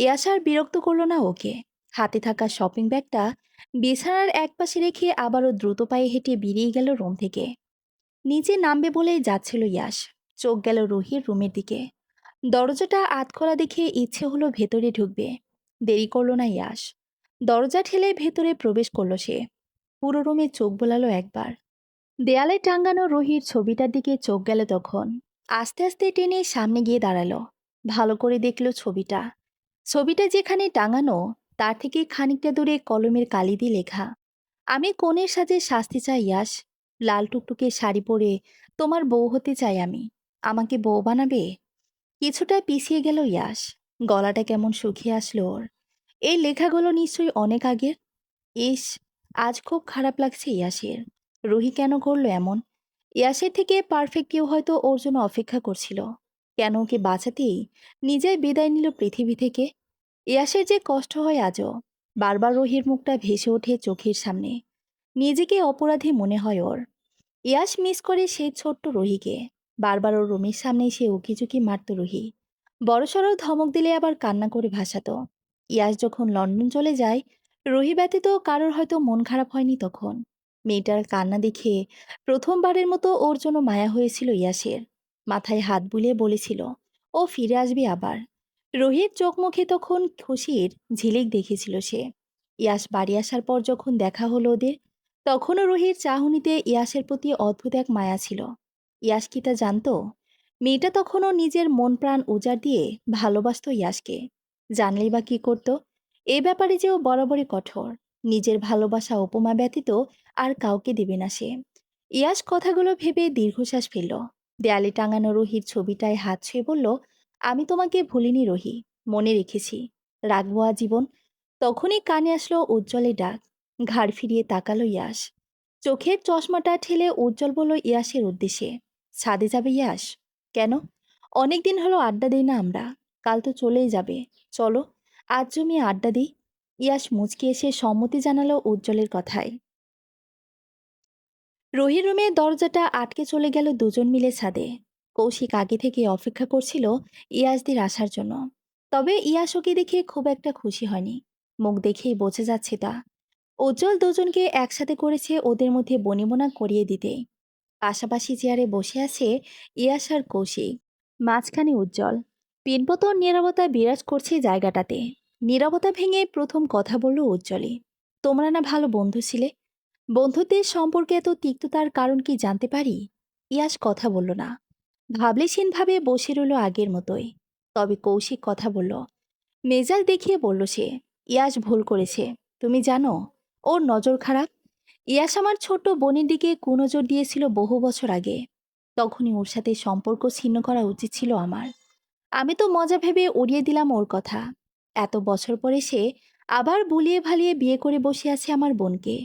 ইয়াস আর বিরক্ত করলো না ওকে। হাতে থাকা শপিং ব্যাগটা বিছানার একপাশে রেখে আবারও দ্রুত পায়ে হেঁটে বেরিয়ে গেল রুম থেকে। নিচে নামবে বলেই যাচ্ছিল ইয়াস। চোখ গেল রুহির রুমের দিকে। দরজাটা আধখোলা দেখে ইচ্ছে হলো ভেতরে ঢুকবে। দেরি করলো না ইয়াস। দরজা ঠেলে ভেতরে প্রবেশ করলো সে। পুরো রুমে চোখ বোলালো একবার। দেয়ালে টাঙ্গানো রুহির ছবিটার দিকে চোখ গেল তখন। আস্তে আস্তে টেনে সামনে গিয়ে দাঁড়ালো। ভালো করে দেখলো ছবিটা। ছবিটা যেখানে টাঙানো তার থেকে খানিকটা দূরে কলমের কালি দিয়ে লেখা, আমি কনের সাজে শাস্তি চাই ইয়াস। লাল টুকটুকে শাড়ি পরে তোমার বউ হতে চাই আমি। আমাকে বউ বানাবে? কিছুটা পিছিয়ে গেল ইয়াস। গলাটা কেমন শুকিয়ে আসলো ওর। এই লেখাগুলো নিশ্চয়ই অনেক আগের। ইস, আজ খুব খারাপ লাগছে ইয়াসের। রুহি কেন করলো এমন? ইয়াসের থেকে পারফেক্ট কেউ হয়তো ওর জন্য অপেক্ষা করছিল। কেন ওকে বাঁচাতেই নিজেই বিদায় নিল পৃথিবী থেকে। ইয়াসের যে কষ্ট হয় আজও। বারবার রুহির মুখটা ভেসে ওঠে চোখের সামনে। নিজেকে অপরাধী মনে হয় ওর। ইয়াস মিস করে সেই ছোট্ট রুহিকে। বারবার ওর রুমের সামনে এসে উকিঝুঁকি মারত রুহি। বড়সড় ধমক দিলে আবার কান্না করে ভাসাতো। ইয়াস যখন লন্ডন চলে যায়, রুহি ব্যতীত কারোর হয়তো মন খারাপ হয়নি তখন। মেয়েটার কান্না দেখে প্রথমবারের মতো ওর জন্য মায়া হয়েছিল ইয়াসের। মাথায় হাত বুলিয়ে বলেছিল ও ফিরে আসবে আবার। রোহিত চোখ মুখে তখন খুশির ঝিলিক দেখেছিল সে। ইয়াস বাড়ি আসার পর যখন দেখা হলো ওদের, তখনও রোহিত চাহনিতে ইয়াসের প্রতি অদ্ভুত এক মায়া ছিল। ইয়াস কি তা জানতো? মেয়েটা তখনও নিজের মন প্রাণ উজাড় দিয়ে ভালোবাসতো ইয়াসকে। জানলেই বা কি করতো? এ ব্যাপারে যে ও বরাবরই কঠোর। নিজের ভালোবাসা উপমা ব্যতীত আর কাউকে দেবে না সে। ইয়াস কথাগুলো ভেবে দীর্ঘশ্বাস ফেলল। দেয়ালে টাঙানো রোহির ছবিটায় হাত ছুঁয়ে বলল, আমি তোমাকে ভুলিনি রোহি, মনে রেখেছি, রাখবো আজীবন। তখনই কানে আসলো উজ্জ্বলের ডাক। ঘাড় ফিরিয়ে তাকালো ইয়াস। চোখের চশমাটা ঠেলে উজ্জ্বল বলল ইয়াসের উদ্দেশ্যে, ছাদে যাবে ইয়াস? কেন? অনেক দিন হলো আড্ডা দিই না আমরা। কাল তো চলেই যাবে। চলো, আজ জমিয়ে আড্ডা দিই। ইয়াস মুচকি এসে সম্মতি জানালো উজ্জ্বলের কথায়। রোহির রুমের দরজাটা আটকে চলে গেল দুজন মিলে ছাদে। কৌশিক আগে থেকে অপেক্ষা করছিল ইয়াসদের আসার জন্য। তবে ইয়াস ওকে দেখে খুব একটা খুশি হয়নি। মুখ দেখেই বোঝা যাচ্ছে তা। উজ্জ্বল দুজনকে একসাথে করেছে ওদের মধ্যে বনিবনা করিয়ে দিতে। পাশাপাশি চেয়ারে বসে আছে ইয়াস আর কৌশিক, মাঝখানে উজ্জ্বল। পিনপতন নীরবতা বিরাজ করছে জায়গাটাতে। নীরবতা ভেঙে প্রথম কথা বলল উজ্জ্বলী, তোমরা না ভালো বন্ধু ছিলে? বন্ধুত্বের সম্পর্কে এত তিক্ততার কারণ কি জানতে পারি? ইয়াস কথা বলল না। ভাবলেশীনভাবে বসে রইল আগের মতোই। তবে কৌশিক কথা বলল। মেজাজ দেখিয়ে বলল সে, ইয়াস ভুল করেছে। তুমি জানো, ওর নজর খারাপ। ইয়াস আমার ছোট্ট বোনের দিকে কুনজর দিয়েছিল বহু বছর আগে। তখনই ওর সাথে সম্পর্ক ছিন্ন করা উচিত ছিল আমার। আমি তো মজা ভেবে উড়িয়ে দিলাম ওর কথা। এত বছর পরে সে আবার বুলিয়ে ভালিয়ে বিয়ে করে বসে আছে আমার বোনকে।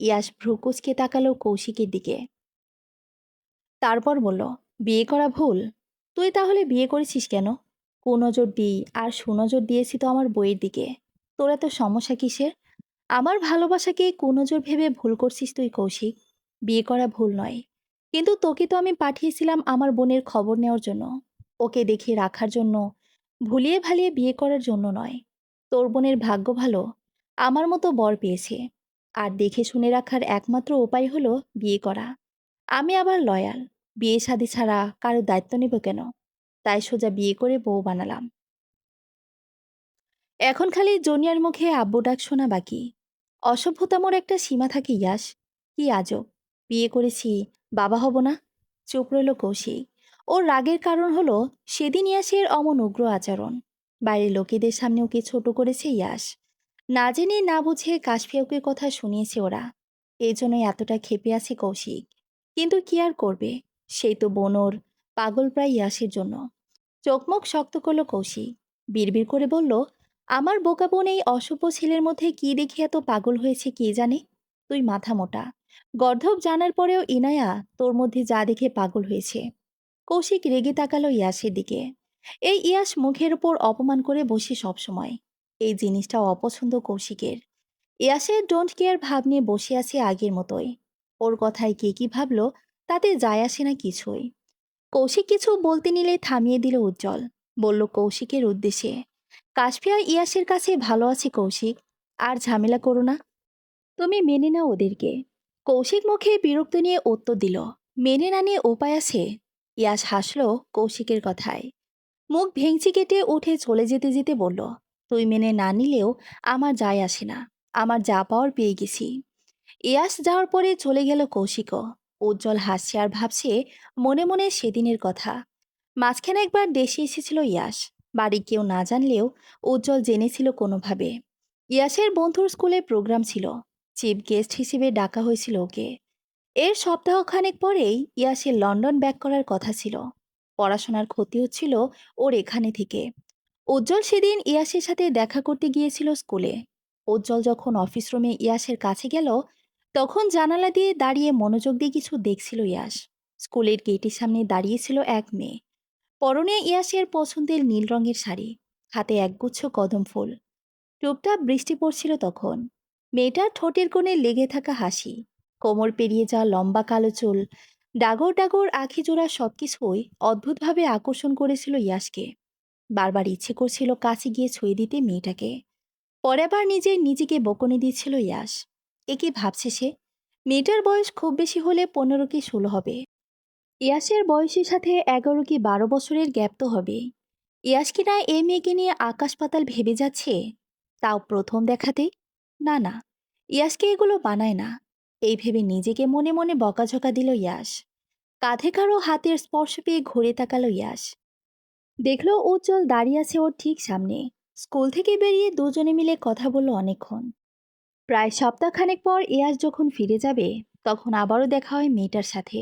ইয়াস ভ্রুকুচকে তাকালো কৌশিকের দিকে। তারপর বলল, বিয়ে করা ভুল? তুই তাহলে বিয়ে করেছিস কেন? কুনজর দিই আর সুনজর দিয়েছি তো আমার বইয়ের দিকে। তোরা তো সমস্যা কিসের? আমার ভালোবাসাকে কুনজর ভেবে ভুল করছিস তুই কৌশিক। বিয়ে করা ভুল নয়, কিন্তু তোকে তো আমি পাঠিয়েছিলাম আমার বোনের খবর নেওয়ার জন্য, ওকে দেখে রাখার জন্য, ভুলিয়ে ভালিয়ে বিয়ে করার জন্য নয়। তোর বোনের ভাগ্য ভালো, আমার মতো বর পেয়েছে। আর দেখে শুনে রাখার একমাত্র উপায় হলো বিয়ে করা। আমি আবার লয়াল। বিয়ে শাদী ছাড়া কারো দায়িত্ব নেব কেন? তাই সোজা বিয়ে করে বউ বানালাম। এখন খালি জুনিয়র মুখে আব্বু ডাক শোনা বাকি। অসভ্যতামোর একটা সীমা থাকে ইয়াস। কি আজব, বিয়ে করেছি, বাবা হব না? চুপ রইল কৌশিক। ওর রাগের কারণ হলো সেদিন ইয়াসের অমন উগ্র আচরণ। বাইরের লোকেদের সামনে ওকে ছোট করেছে ইয়াস। না জেনে না বুঝে কাশফিয়াকে কথা শুনিয়েছে ওরা। এই জন্যই এতটা ক্ষেপে আছে কৌশিক। কিন্তু কি আর করবে, সেই তো বোনর পাগল প্রায় ইয়াসের জন্য। চোখমুখ শক্ত করলো কৌশিক। বিড়বিড় করে বলল, আমার বোকা বোন এই অসভ্য ছেলের মধ্যে কি দেখে এত পাগল হয়েছে কে জানে? তুই মাথা মোটা। গর্ধব জানার পরেও ইনায়া তোর মধ্যে যা দেখে পাগল হয়েছে। কৌশিক রেগে তাকালো ইয়াসের দিকে। এই ইয়াস মুখের ওপর অপমান করে বসে সবসময়। এই জিনিসটাও অপছন্দ কৌশিকের। ইয়াসের ডোন্ট কেয়ার ভাব নিয়ে বসে আছে আগের মতোই। ওর কথায় কে কি ভাবলো তাতে যায় আসে না কিছুই। কৌশিক কিছু বলতে নিলে থামিয়ে দিল উজ্জ্বল। বলল কৌশিকের উদ্দেশ্যে, কাশফিয়া ইয়াসের কাছে ভালো আছে কৌশিক, আর ঝামেলা করো না। তুমি মেনে নাও ওদেরকে। কৌশিক মুখে বিরক্ত নিয়ে উত্তর দিল, মেনে না নিয়ে উপায় আছে? ইয়াস হাসল কৌশিকের কথায়। মুখ ভেঙচি কেটে উঠে চলে যেতে যেতে বলল, তুই মেনে না নিলেও আমার যায় আসে না। আমার যা পাওয়ার পেয়ে গেছি। ইয়াস যাওয়ার পরে চলে গেল কৌশিকও। উজ্জ্বল হাসছে আর ভাবছে মনে মনে সেদিনের কথা। মাঝখানে একবার দেশে এসেছিল ইয়াস। বাড়ি কেউ না জানলেও উজ্জ্বল জেনেছিল কোনোভাবে। ইয়াসের বন্ধুর স্কুলে প্রোগ্রাম ছিল। চিফ গেস্ট হিসেবে ডাকা হয়েছিল ওকে। এর সপ্তাহখানেক পরেই ইয়াসের লন্ডন ব্যাক করার কথা ছিল। পড়াশোনার ক্ষতি হচ্ছিল ওর এখানে থেকে। উজ্জ্বল সেদিন ইয়াসের সাথে দেখা করতে গিয়েছিল স্কুলে। উজ্জ্বল যখন অফিস রুমে ইয়াসের কাছে গেল, তখন জানালা দিয়ে দাঁড়িয়ে মনোযোগ দিয়ে কিছু দেখছিল ইয়াস। স্কুলের গেটের সামনে দাঁড়িয়েছিল এক মেয়ে। পরনে ইয়াসের পছন্দের নীল রঙের শাড়ি, হাতে একগুচ্ছ কদম ফুল। টুপটাপ বৃষ্টি পড়ছিল তখন। মেয়েটার ঠোঁটের কোণে লেগে থাকা হাসি, কোমর পেরিয়ে যাওয়া লম্বা কালো চুল, ডাগর ডাগর আখি জোড়া সবকিছুই অদ্ভুতভাবে আকর্ষণ করেছিল ইয়াসকে। বারবার ইচ্ছে করছিল কাছে গিয়ে ছুঁয়ে দিতে মেয়েটাকে। পরে আবার নিজেকে বকুনি দিচ্ছিল ইয়াস। এ কি ভাবছে সে? মেয়েটার বয়স খুব বেশি হলে 15 কি 16 হবে। ইয়াসের বয়সের সাথে 11 কি 12 বছরের গ্যাপ তো হবে। ইয়াস কিনা এই মেয়েকে নিয়ে আকাশ পাতাল ভেবে যাচ্ছে, তাও প্রথম দেখাতেই। না না, ইয়াসকে এগুলো বানায় না, এই ভেবে নিজেকে মনে মনে বকাঝকা দিল ইয়াস। কাঁধে কারো হাতের স্পর্শ পেয়ে ঘুরে তাকালো ইয়াস। দেখলো উজ্জ্বল দাঁড়িয়ে আছে ওর ঠিক সামনে। স্কুল থেকে বেরিয়ে দুজনে মিলে কথা বলল অনেকক্ষণ। প্রায় সপ্তাহখানেক পর ইয়াস যখন ফিরে যাবে, তখন আবারও দেখা হয় মেয়েটার সাথে।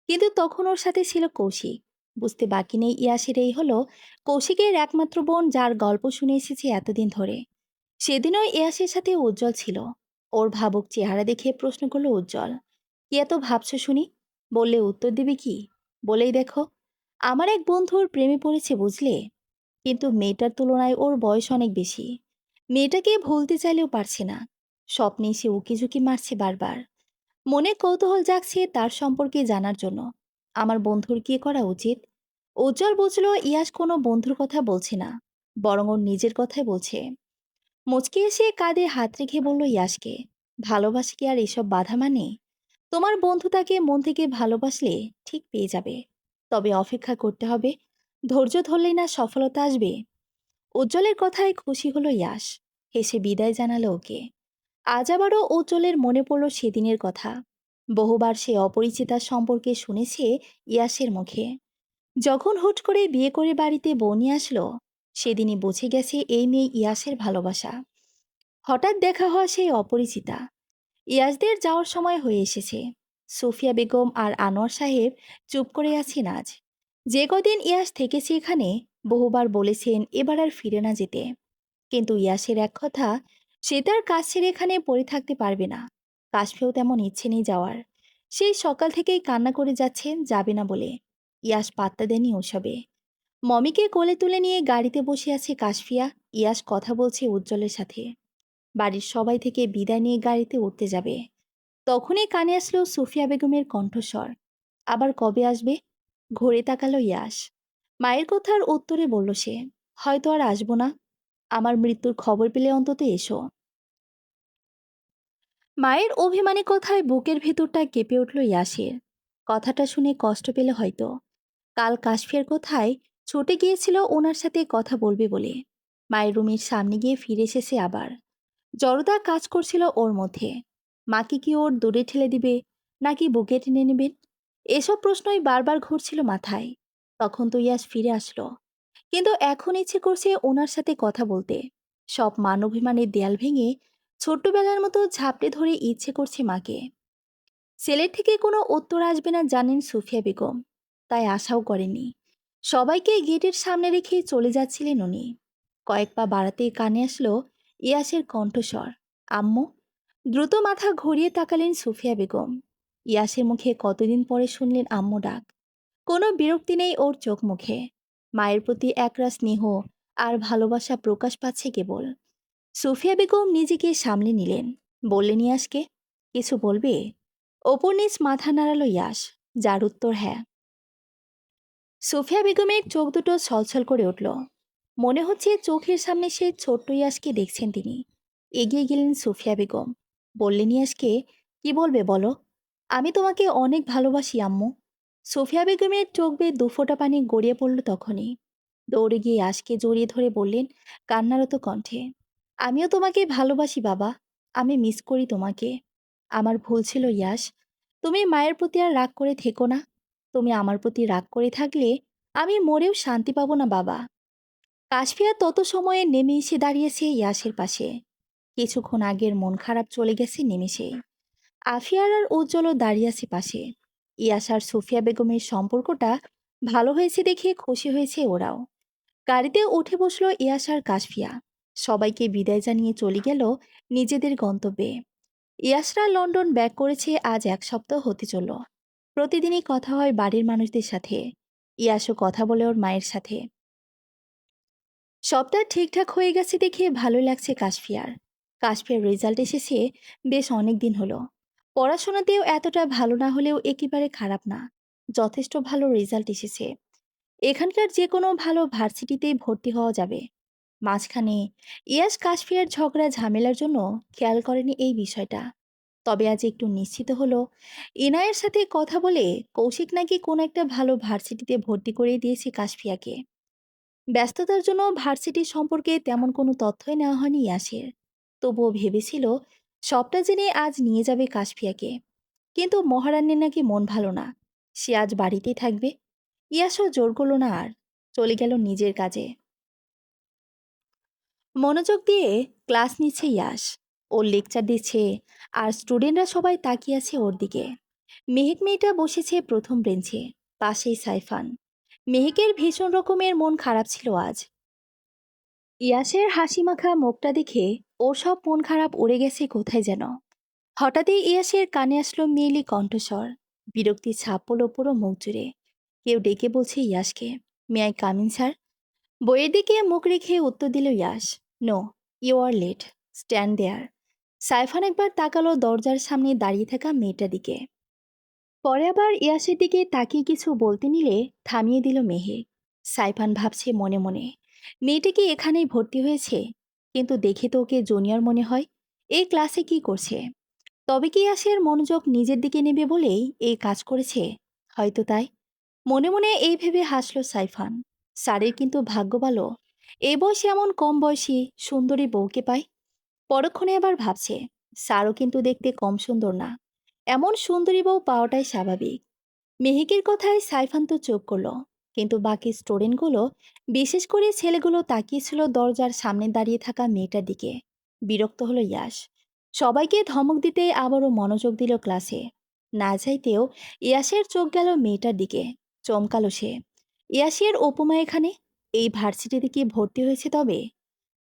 কিন্তু তখন ওর সাথে ছিল কৌশিক। বুঝতে বাকি নেই ইয়াসের এই হলো কৌশিকের একমাত্র বোন, যার গল্প শুনে এসেছে এতদিন ধরে। সেদিনও ইয়াসের সাথে উজ্জ্বল ছিল। ওর ভাবুক চেহারা দেখে প্রশ্ন করলো উজ্জ্বল, কি এত ভাবছো শুনি? বললে উত্তর দেবে কি? বলেই দেখো, আমার এক বন্ধুর প্রেমে পড়েছে বুঝলে, কিন্তু মেয়েটার তুলনায় ওর বয়স অনেক বেশি। মেয়েটাকে ভুলতে চাইলেও পারছে না। স্বপ্নে সে উকিঝুঁকি মারছে বারবার। মনে কৌতূহল জাগছে তার সম্পর্কে জানার জন্য। আমার বন্ধুর কি করা উচিত? উজ্জ্বল বুঝলো ইয়াস কোনো বন্ধুর কথা বলছে না, বরং ওর নিজের কথাই বলছে। মুচকি এসে কাঁধে হাত রেখে বলল ইয়াসকে, ভালোবাসা কি আর এসব বাধা মানে? তোমার বন্ধু তাকে মন থেকে ভালোবাসলে ঠিক পেয়ে যাবে। তবে অপেক্ষা করতে হবে। ধৈর্য ধরলেই না সফলতা আসবে। উজ্জ্বলের কথায় খুশি হলো ইয়াস। হেসে বিদায় জানালো ওকে। আজ আবারও উজ্জ্বলের মনে পড়ল সেদিনের কথা। বহুবার সে অপরিচিতার সম্পর্কে শুনেছে ইয়াসের মুখে। যখন হুট করে বিয়ে করে বাড়িতে বউ নিয়ে আসলো, সেদিনই বুঝে গেছে এই মেয়ে ইয়াসের ভালোবাসা। হঠাৎ দেখা হওয়া সেই অপরিচিতা। ইয়াসদের যাওয়ার সময় হয়ে এসেছে। সুফিয়া বেগম আর আনোয়ার সাহেব চুপ করে আছেন আজ। যে কদিন ইয়াস থেকেছে এখানে, বহুবার বলেছেন এবার আর ফিরে না যেতে। কিন্তু ইয়াসের এক কথা, সে তার কাজ ছেড়ে এখানে পড়ে থাকতে পারবে না। কাশফেও তেমন ইচ্ছে নেই যাওয়ার। সেই সকাল থেকেই কান্না করে যাচ্ছেন যাবে না বলে। ইয়াস পাত্তা দেয়নি ওসবে। মমিকে কোলে তুলে নিয়ে গাড়িতে বসে আছে কাশফিয়া। ইয়াস কথা বলছে উজ্জ্বলের সাথে। বাড়ির সবাই থেকে বিদায় নিয়ে গাড়িতে উঠতে যাবে, তখনই কানে আসলো সুফিয়া বেগমের কণ্ঠস্বর। আবার কবে আসবে? ঘুরে তাকালো ইয়াস। মায়ের কথার উত্তরে বলল সে, হয়তো আর আসবো না। আমার মৃত্যুর খবর পেলে অন্তত এসো। মায়ের অভিমানী কথায় বুকের ভেতরটা কেঁপে উঠল ইয়াসের। কথাটা শুনে কষ্ট পেলে হয়তো। কাল কাশফিয়ার কোথায় ছুটে গিয়েছিল ওনার সাথে কথা বলবে বলে। মায়ের রুমের সামনে গিয়ে ফিরে এসেছে আবার। জড়তা কাজ করছিল ওর মধ্যে। মাকে কি ওর দূরে ঠেলে দিবে, নাকি বুকে টেনে নেবেন? এসব প্রশ্নই বারবার ঘুরছিল মাথায়। তখন তো ইয়াস ফিরে আসলো, কিন্তু এখন ইচ্ছে করছে ওনার সাথে কথা বলতে। সব মানবাভিমানের দেয়াল ভেঙে ছোট্টবেলার মতো ঝাপটে ধরে ইচ্ছে করছে মাকে। ছেলের থেকে কোনো উত্তর আসবে না জানেন সুফিয়া বেগম, তাই আশাও করেনি। সবাইকে গেটের সামনে রেখে চলে যাচ্ছিলেন উনি। কয়েক পা বাড়াতেই কানে আসলো ইয়াসের কণ্ঠস্বর, আম্মু। দ্রুত মাথা ঘুরিয়ে তাকালেন সুফিয়া বেগম। ইয়াসের মুখে কতদিন পরে শুনলেন আম্মু ডাক। কোনো বিরক্তি নেই ওর চোখ মুখে। মায়ের প্রতি একরা স্নেহ আর ভালোবাসা প্রকাশ পাচ্ছে কেবল। সুফিয়া বেগম নিজেকে সামলে নিলেন। বললেন ইয়াসকে, কিছু বলবে? ওপর নিচ মাথা নাড়ালো ইয়াস, যার উত্তর হ্যাঁ। সুফিয়া বেগমের চোখ দুটো ছলছল করে উঠল। মনে হচ্ছে চোখের সামনে সে ছোট্ট ইয়াসকে দেখছেন তিনি। এগিয়ে গেলেন সুফিয়া বেগম। বললেন ইয়াসকে, কি বলবে বলো? আমি তোমাকে অনেক ভালোবাসি আম্মু। সুফিয়া বেগমের চোখ বেয়ে দুফোঁটা পানি গড়িয়ে পড়ল তখনই। দৌড়ে গিয়ে ইয়াসকে জড়িয়ে ধরে বললেন কান্নারত কণ্ঠে, আমিও তোমাকে ভালোবাসি বাবা। আমি মিস করি তোমাকে। আমার ভুল ছিল ইয়াস। তুমি মায়ের প্রতি আর রাগ করে থেকো না। তুমি আমার প্রতি রাগ করে থাকলে আমি মরেও শান্তি পাবো না বাবা। কাশফিয়া তত সময়ে নেমে এসে দাঁড়িয়েছে ইয়াসের পাশে। কিছুক্ষণ আগের মন খারাপ চলে গেছে নিমেষেই। আফিয়ার আর উজ্জ্বলও দাঁড়িয়ে আছে পাশে। ইয়াস আর সুফিয়া বেগমের সম্পর্কটা ভালো হয়েছে দেখে খুশি হয়েছে ওরাও। গাড়িতে উঠে বসলো ইয়াস আর কাশফিয়া। সবাইকে বিদায় জানিয়ে চলে গেল নিজেদের গন্তব্যে। ইয়াসরা লন্ডন ব্যাক করেছে আজ 1 সপ্তাহ হতে চলল। প্রতিদিনই কথা হয় বাড়ির মানুষদের সাথে। ইয়াসও কথা বলে ওর মায়ের সাথে। সবটা ঠিকঠাক হয়ে গেছে দেখে ভালো লাগছে কাশফিয়ার। কাশফিয়ার রেজাল্ট এসেছে বেশ অনেক দিন হলো। পড়াশোনাতেও এতটা ভালো না হলেও একেবারে খারাপ না। যথেষ্ট ভালো রেজাল্ট এসেছে। এখানকার যে কোনো ভালো ভার্সিটিতেই ভর্তি হওয়া যাবে। মাঝখানে ইয়াস কাশফিয়ার ঝগড়া ঝামেলার জন্য খেয়াল করেনি এই বিষয়টা। তবে আজ একটু নিশ্চিত হলো, ইনায়ের সাথে কথা বলে কৌশিক নাকি কোনো একটা ভালো ভার্সিটিতে ভর্তি করে দিয়েছে কাশফিয়াকে। ব্যস্ততার জন্য ভার্সিটি সম্পর্কে তেমন কোনো তথ্যই নেওয়া হয়নি ইয়াসের। তবুও ভেবেছিল সবটা জেনে আজ নিয়ে যাবে কাশফিয়াকে। কিন্তু মহারানীর নাকি মন ভালো না, সে আজ বাড়িতেই থাকবে। ইয়াসও জোর করল না আর, চলে গেল নিজের কাজে। মনোযোগ দিয়ে ক্লাস নিচ্ছে ইয়াস, ওর লেকচার দিচ্ছে, আর স্টুডেন্টরা সবাই তাকিয়ে আছে ওর দিকে। মেহেক মেয়েটা বসেছে প্রথম বেঞ্চে, পাশেই সাইফান। মেহেকের ভীষণ রকমের মন খারাপ ছিল আজ। ইয়াসের হাসিমাখা মুখটা দেখে ওর সব মন খারাপ উড়ে গেছে কোথায় যেন। হঠাৎই ইয়াসের কানে আসলো মেয়েলি কণ্ঠস্বর, বিরক্তির ছাপ পড়ল পুরো মুখ জুড়ে। কেউ ডেকে বলছে ইয়াসকে, মে আই কামিন স্যার? বইয়ের দিকে মুখ রেখে উত্তর দিল Yas, no, you are late, stand there. Saifan একবার তাকালো দরজার সামনে দাঁড়িয়ে থাকা মেয়েটার দিকে, পরে আবার ইয়াসের দিকে তাকিয়ে কিছু বলতে নিলে থামিয়ে দিল মেহেক। সাইফান ভাবছে মনে মনে, মেয়েটা কি এখানেই ভর্তি হয়েছে? কিন্তু দেখে তো ওকে জুনিয়র মনে হয়। এই ক্লাসে কি করছে? তবে কি ইয়াসের মনোযোগ নিজের দিকে নেবে বলেই এই কাজ করেছে? হয়তো তাই। মনে মনে এই ভেবে হাসলো সাইফান। স্যারের কিন্তু ভাগ্য ভালো, এই বয়সে এমন কম বয়সী সুন্দরী বউকে পায়। পরক্ষণে আবার ভাবছে, স্যারও কিন্তু দেখতে কম সুন্দর না, এমন সুন্দরী বউ পাওয়াটাই স্বাভাবিক। মেহেকের কথায় সাইফান তো চোখ করলো, কিন্তু বাকি স্টুডেন্টগুলো, বিশেষ করে ছেলেগুলো তাকিয়েছিল দরজার সামনে দাঁড়িয়ে থাকা মেয়েটার দিকে। বিরক্ত হলো ইয়াস, সবাইকে ধমক দিতে আবারও মনোযোগ দিল ক্লাসে। না চাইতেও ইয়াসের চোখ গেল মেয়েটার দিকে, চমকালো সে। ইয়াসের উপমা এখানে, এই ভার্সিটিতে কি ভর্তি হয়েছে তবে?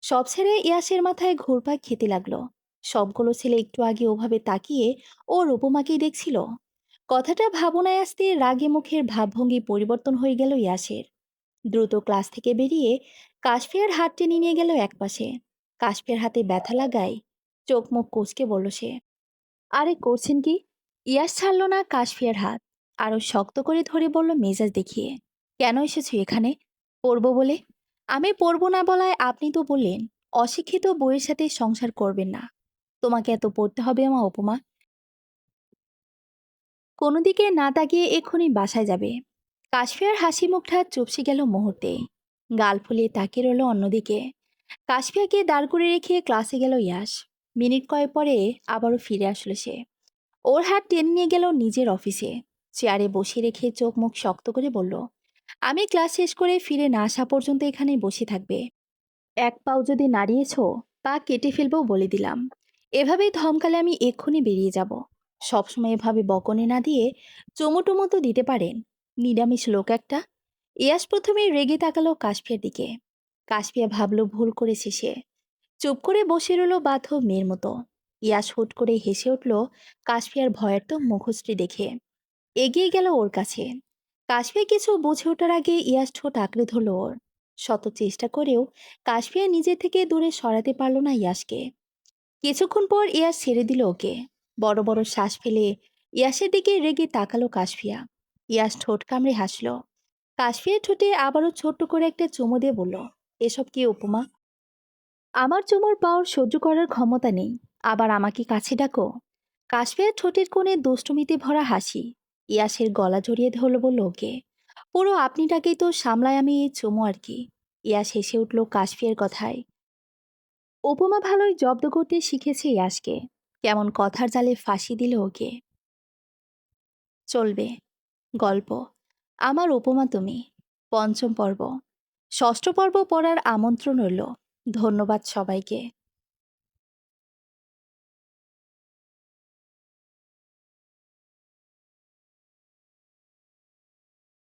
সব ছেড়ে ইয়াসের মাথায় ঘুরপাক খেতে লাগলো। সবগুলো ছেলে একটু আগে ওভাবে তাকিয়ে ওর উপমাকেই দেখছিল। কথাটা ভাবনায় আসতে রাগে মুখের ভাবভঙ্গি পরিবর্তন হয়ে গেল ইয়াসের। দ্রুত ক্লাস থেকে বেরিয়ে কাশফিয়ার হাত টেনে নিয়ে গেল একপাশে। কাশফিয়ার হাতে ব্যথা লাগায় চোখ মুখ কুঁচকে বলল সে, আরে করছেন কি? ইয়াস ছাড়ল না কাশফিয়ার হাত, আরো শক্ত করে ধরে বলল মেজাজ দেখিয়ে, কেন এসেছো এখানে? পড়বো বলে? আমি পড়বো না বলায় আপনি তো বললেন অশিক্ষিত বউয়ের সাথে সংসার করবেন না। তোমাকে এত পড়তে হবে আমার উপমা? কোনো দিকে না তাকিয়ে এক্ষুনি বাসায় যাবে। কাশফিয়ার হাসি মুখটা চুপসে গেল মুহূর্তে, গাল ফুলিয়ে তাকিয়ে রইল অন্যদিকে। কাশফিয়াকে দাঁড় করে রেখে ক্লাসে গেল ইয়াস। মিনিট কয়েক পরে আবারও ফিরে আসলো সে। ওর হাত টেনে নিয়ে গেল নিজের অফিসে। চেয়ারে বসিয়ে রেখে চোখ মুখ শক্ত করে বলল, আমি ক্লাস শেষ করে ফিরে না আসা পর্যন্ত এখানেই বসে থাকবে। এক পাও যদি নাড়িয়েছো, পা কেটে ফেলবো বলে দিলাম। এভাবেই ধমকালে আমি এক্ষুনি বেরিয়ে যাব। সবসময় এভাবে বকনে না দিয়ে চুমুটুমু তো দিতে পারেন, নিরামিষ লোক একটা। ইয়াস প্রথমে রেগে তাকালো কাশফিয়ার দিকে। কাশফিয়া ভাবলো ভুল করেছে সে, চুপ করে বসে রইল বাধ্য মেয়ের মতো। ইয়াস হুট করে হেসে উঠল কাশফিয়ার ভয়ের তো মুখশ্রী দেখে, এগিয়ে গেল ওর কাছে। কাশফিয়া কিছু বুঝে ওঠার আগে ইয়াস ঠোঁট আঁকড়ে ধরল ওর। শত চেষ্টা করেও কাশফিয়া নিজে থেকে দূরে সরাতে পারল না ইয়াসকে। কিছুক্ষণ পর ইয়াস ছেড়ে দিল ওকে। বড় বড় শ্বাস ফেলে ইয়াসের দিকে রেগে তাকালো কাশফিয়া। ইয়াস ঠোঁট কামড়ে হাসল। কাশফিয়ার ঠোঁটে আবারও ছোট্ট করে একটা চুমু দিয়ে বলল, এসব কি উপমা? আমার চুমুর পাওয়ার সহ্য করার ক্ষমতা নেই, আবার আমাকে কাছে ডাকো। কাশফিয়ার ঠোঁটের কোণে দুষ্টুমিতে ভরা হাসি। ইয়াসের গলা জড়িয়ে ধরল বলল ওকে, পুরো আপনিটাকেই তো সামলায় আমি এই চুমু আর কি। ইয়াস হেসে উঠল কাশফিয়ার কথায়। উপমা ভালোই জব্দ করতে শিখেছে ইয়াসকে, কেমন কথার জালে ফাঁসি দিল ওকে। চলবে। গল্প আমার উপমা তুমি, পঞ্চম পর্ব। ষষ্ঠ পর্ব পড়ার আমন্ত্রণ রইল। ধন্যবাদ সবাইকে।